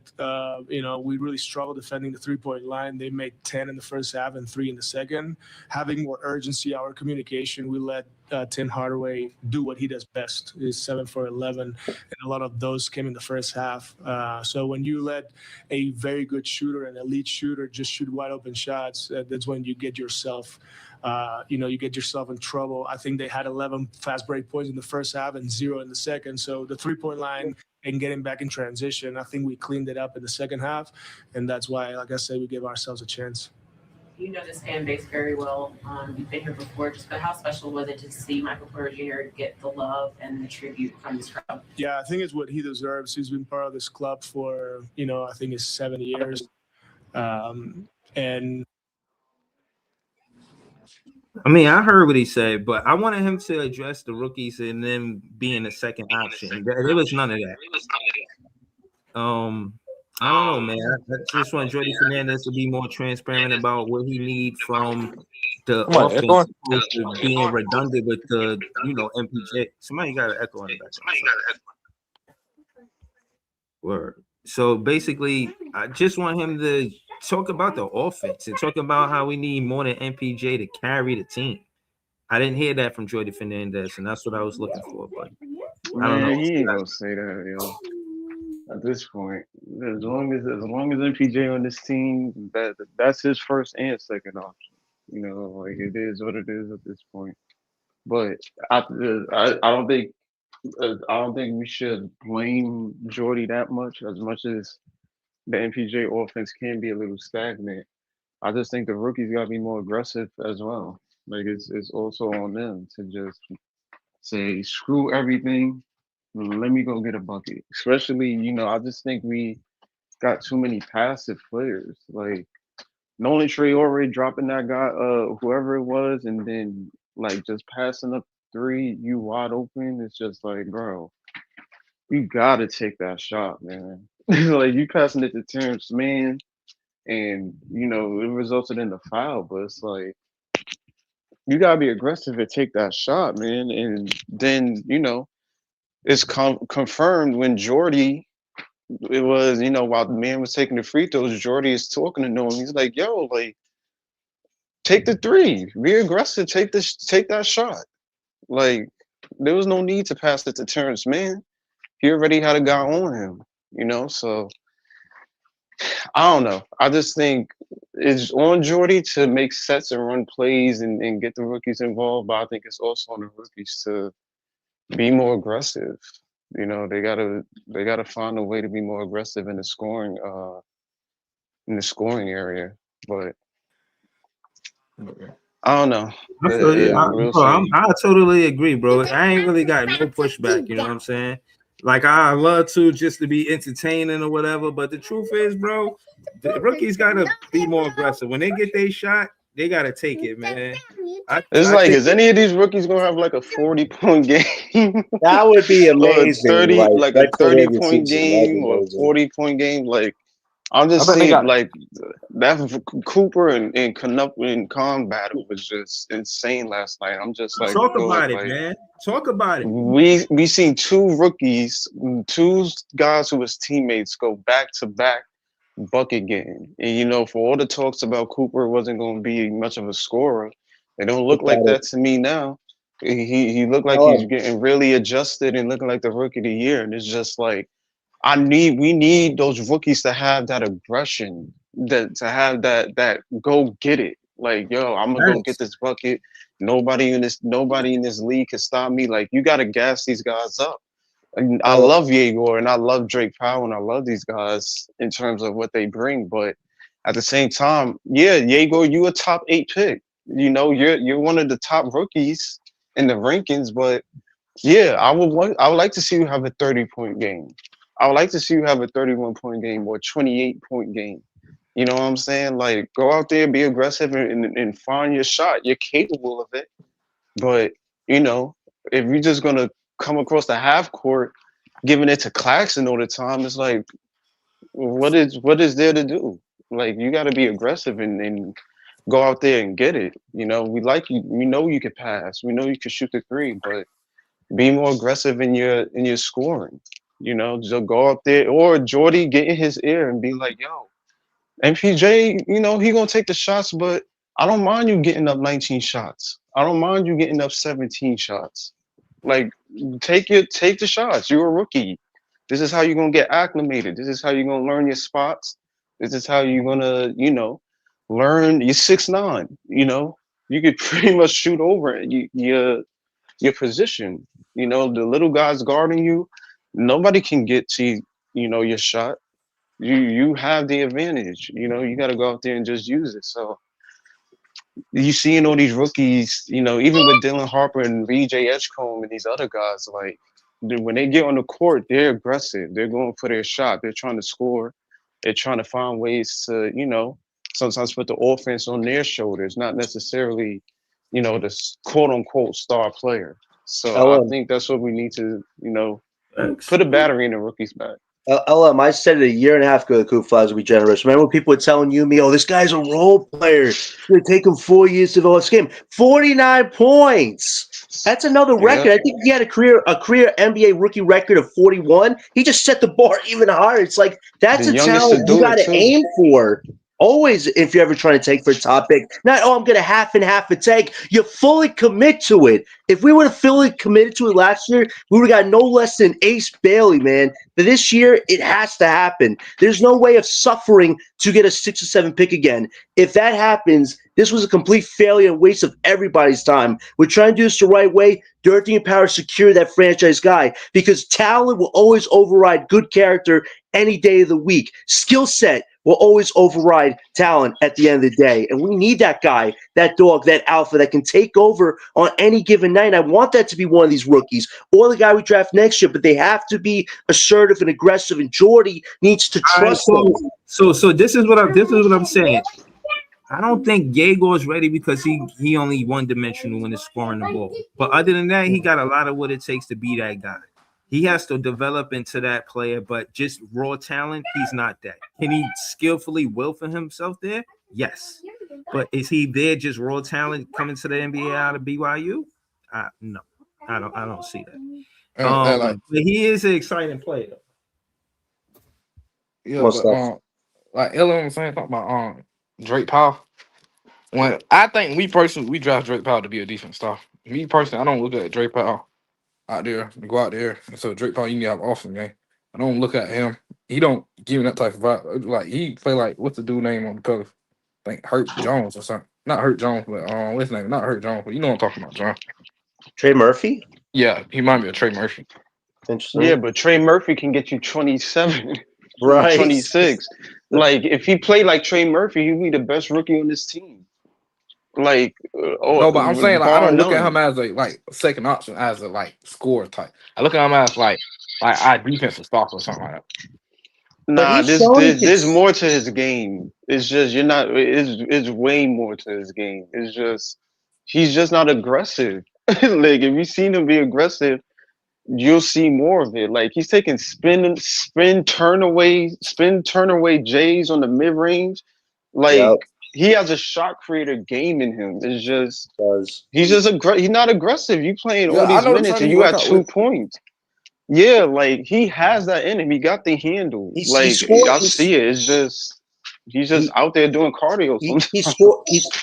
we really struggled defending the three-point line. They made 10 in the first half and 3 in the second. Having more urgency, our communication, we let Tim Hardaway do what he does best, is 7 for 11, and a lot of those came in the first half. So when you let a very good shooter, an elite shooter, just shoot wide open shots, that's when you get yourself in trouble. I think they had 11 fast break points in the first half and 0 in the second. So the three-point line and getting back in transition, I think we cleaned it up in the second half, and that's why, like I said, we gave ourselves a chance. You know this fan base very well. You've been here before, but how special was it to see Michael Porter Jr. get the love and the tribute from this crowd? Yeah, I think it's what he deserves. He's been part of this club for, I think it's 7 years. And I mean, I heard what he said, but I wanted him to address the rookies and them being the second option. There was none of that. I don't know, man. I just want Jordy Fernandez to be more transparent about what he needs from the offense, opposed to being redundant with the, MPJ. Somebody got an echo on the back. Word. So basically, I just want him to talk about the offense and talk about how we need more than MPJ to carry the team. I didn't hear that from Jordy Fernandez, and that's what I was looking for. But I don't know. He ain't gonna say that, yo. At this point, as long as MPJ on this team, that's his first and second option. It is what it is at this point. But I don't think we should blame Jordy that much as the MPJ offense can be a little stagnant. I just think the rookies got to be more aggressive as well. Like it's also on them to just say screw everything. Let me go get a bucket. Especially, I just think we got too many passive players. Like Nolan Traore dropping that guy, whoever it was, and then like just passing up 3, you wide open. It's just like, bro, you gotta take that shot, man. Like you passing it to Terrence Mann, and it resulted in the foul, but it's like you gotta be aggressive and take that shot, man. And then it's confirmed when Jordy, it was while the man was taking the free throws, Jordy is talking to Nolan. He's like, "Yo, like take the 3, be aggressive, take that shot." Like there was no need to pass it to Terrence Mann. He already had a guy on him. So I don't know. I just think it's on Jordy to make sets and run plays and get the rookies involved, but I think it's also on the rookies to be more aggressive. They gotta find a way to be more aggressive in the scoring area. But I don't know. I totally agree, bro. I ain't really got no pushback. You know what I'm saying? Like I love to just to be entertaining or whatever, but the truth is, bro, the rookies gotta be more aggressive. When they get their shot, they gotta take it, man. It's I like, think is any of these rookies gonna have like a 40-point game? That would be Or a amazing. 30, like a right before the end of the 30-point season. That'd be game or a amazing. 40-point game? Like, I'm I just bet they seeing got. like that Cooper and Canuck and Khan battle was just insane last night. I'm just like, talk dog, about it, like man. Talk about it. we seen two rookies, two guys who was teammates go back to back bucket game. And you know, for all the talks about Cooper wasn't going to be much of a scorer, it don't look like that to me now. He looked like he's getting really adjusted and looking like the rookie of the year. And it's just like we need those rookies to have that aggression, to have that go get it. Like, yo, I'm gonna go get this bucket. Nobody in this league can stop me. Like, you gotta gas these guys up. And I love Yegor and I love Drake Powell and I love these guys in terms of what they bring. But at the same time, yeah, Yegor, you a top 8 pick. You know, you're one of the top rookies in the rankings. But yeah, I would like to see you have a 30-point game. I would like to see you have a 31-point game or a 28-point game. You know what I'm saying? Like, go out there, be aggressive, and find your shot. You're capable of it. But, you know, if you're just going to come across the half court, giving it to Claxton all the time, it's like, what is there to do? Like, you got to be aggressive and go out there and get it. You know, we like you. We know you can pass. We know you can shoot the three, but be more aggressive in your scoring. You know, just go out there, or Jordy get in his ear and be like, yo, MPJ, you know, he gonna take the shots, but I don't mind you getting up 19 shots. I don't mind you getting up 17 shots. Like, take the shots. You're a rookie. This is how you're gonna get acclimated. This is how you're gonna learn your spots. This is how you're gonna, you know, learn. You're 6'9". You know, you could pretty much shoot over your position. You know, the little guys guarding you, nobody can get to, you know, your shot. You have the advantage. You know, you got to go out there and just use it. So you seeing all these rookies, you know, even with Dylan Harper and VJ Edgecombe and these other guys, like, when they get on the court, they're aggressive. They're going for their shot. They're trying to score. They're trying to find ways to, you know, sometimes put the offense on their shoulders, not necessarily, you know, the quote unquote star player. So I think that's what we need to, you know, put a battery in the rookies' back. LM, I said it a year and a half ago that Coop Flies would be generous. Remember when people were telling me, oh, this guy's a role player. It's going to take him 4 years to develop this game. 49 points. That's another record. Yeah. I think he had a career NBA rookie record of 41. He just set the bar even higher. It's like, that's a talent you got to aim for. Always, if you're ever trying to take for a topic, not, I'm going to half and half a take. You fully commit to it. If we would have fully committed to it last year, we would have got no less than Ace Bailey, man. But this year, it has to happen. There's no way of suffering to get a 6 or 7 pick again. If that happens, this was a complete failure and waste of everybody's time. We're trying to do this the right way. Do everything in power to secure that franchise guy, because talent will always override good character any day of the week. Skill set will always override talent at the end of the day. And we need that guy, that dog, that alpha that can take over on any given night. And I want that to be one of these rookies or the guy we draft next year, but they have to be assertive and aggressive. And Jordy needs to trust them. So this is what I'm saying. I don't think Yegor is ready because he only one-dimensional when it's scoring the ball. But other than that, he got a lot of what it takes to be that guy. He has to develop into that player, but just raw talent, he's not that. Can he skillfully will for himself there? Yes. But is he there just raw talent coming to the NBA out of BYU? No, I don't see that. But he is an exciting player, though. Yeah, but like Ellen was saying, talking about Drake Powell. When I think we draft Drake Powell to be a defense star. Me personally, I don't look at Drake Powell out there to go out there. And so Drake Powell, you need to have an awesome game. I don't look at him. He don't give me that type of vibe. Like, he play like, what's the dude name on the cover? I think Hurt Jones or something. Not Hurt Jones, but what's his name? Not Hurt Jones, but you know what I'm talking about, John. Trey Murphy? Yeah, he might be a Trey Murphy. Interesting. Yeah, but Trey Murphy can get you 27, right? 26. Like, if he played like Trey Murphy, he'd be the best rookie on this team. Like, no, but I'm saying, like, I don't look at him as a second option, as a scorer type. I look at him as like our defense will stop or something like that. Nah, he's showing there's more to his game. It's just you're not. It's way more to his game. It's just he's just not aggressive. Like if you seen him be aggressive, you'll see more of it. Like he's taking turn away J's on the mid range. Like Yep. he has a shot creator game in him. It's just Does. he's not aggressive. You playing Yeah, all I these know the minutes trend and he you work got out 2 with. points. Yeah, like he has that in him. He got the handle. He Like scored- I he- see it. It's just he's just out there doing cardio sometimes.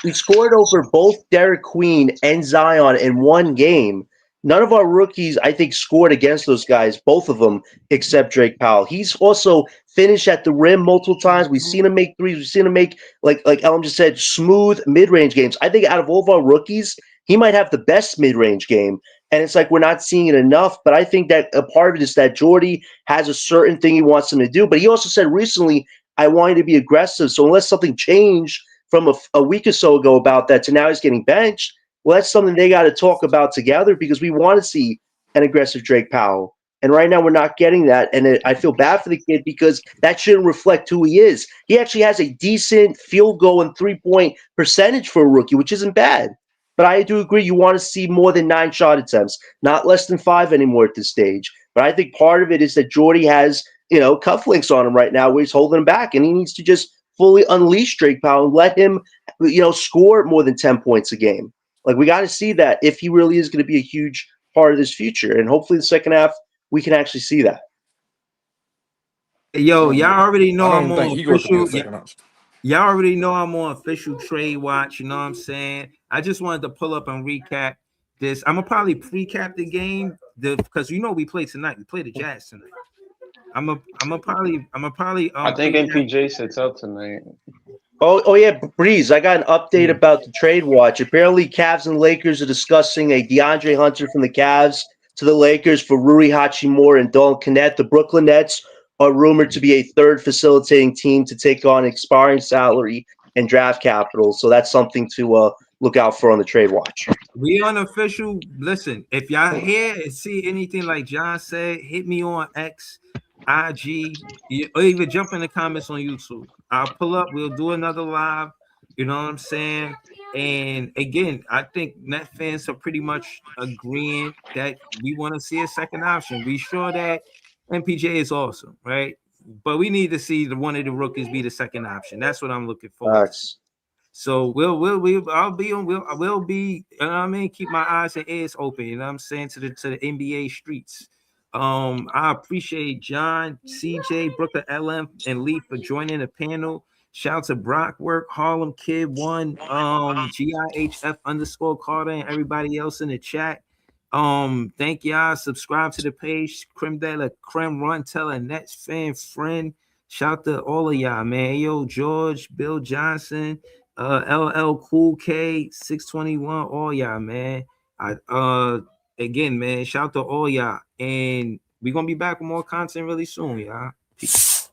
He scored over both Derek Queen and Zion in one game. None of our rookies, I think, scored against those guys, both of them, except Drake Powell. He's also finished at the rim multiple times. We've seen him make threes. We've seen him make, like Elam just said, smooth mid-range games. I think out of all of our rookies, he might have the best mid-range game. And it's like we're not seeing it enough. But I think that a part of it is that Jordy has a certain thing he wants him to do. But he also said recently, I want you to be aggressive. So unless something changed from a week or so ago about that to now he's getting benched, well, that's something they got to talk about together because we want to see an aggressive Drake Powell. And right now we're not getting that. And I feel bad for the kid because that shouldn't reflect who he is. He actually has a decent field goal and 3-point percentage for a rookie, which isn't bad. But I do agree you want to see more than 9 shot attempts, not less than 5 anymore at this stage. But I think part of it is that Jordy has, cufflinks on him right now where he's holding him back. And he needs to just fully unleash Drake Powell and let him, score more than 10 points a game. Like, we got to see that if he really is going to be a huge part of this future. And hopefully the second half, we can actually see that. Yo, y'all already know I I'm don't on think he goes to be a official. second option. Y'all already know I'm on official trade watch. You know what I'm saying? I just wanted to pull up and recap this. I'm gonna probably pre-cap the game because we play tonight. We play the Jazz tonight. I'm gonna probably. I think MPJ sits out tonight. Oh yeah, Breeze. I got an update about the trade watch. Apparently, Cavs and Lakers are discussing a DeAndre Hunter from the Cavs to the Lakers for Rui Hachimura and Dalton Knecht. The Brooklyn Nets are rumored to be a third facilitating team to take on expiring salary and draft capital. So that's something to look out for on the trade watch. We unofficial. Listen, if y'all hear and see anything like John said, hit me on X, IG, or even jump in the comments on YouTube. I'll pull up. We'll do another live. You know what I'm saying? And again, I think Net fans are pretty much agreeing that we want to see a second option. We sure that MPJ is awesome, right? But we need to see one of the rookies be the second option. That's what I'm looking for. So we'll be, you know what I mean? Keep my eyes and ears open, you know what I'm saying, to the NBA streets. I appreciate John, CJ, Brooker, LM, and Lee for joining the panel. Shout out to Brockwork, Harlem Kid 1, GIHF _Carter, and everybody else in the chat. Thank y'all. Subscribe to the page. Creme de la Creme, Run, tell a Nets fan friend. Shout out to all of y'all, man. Yo, George, Bill Johnson, LL Cool K, 621, all y'all, man. Again, man, shout out to all y'all. And we're gonna be back with more content really soon, y'all. Peace.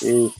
Peace.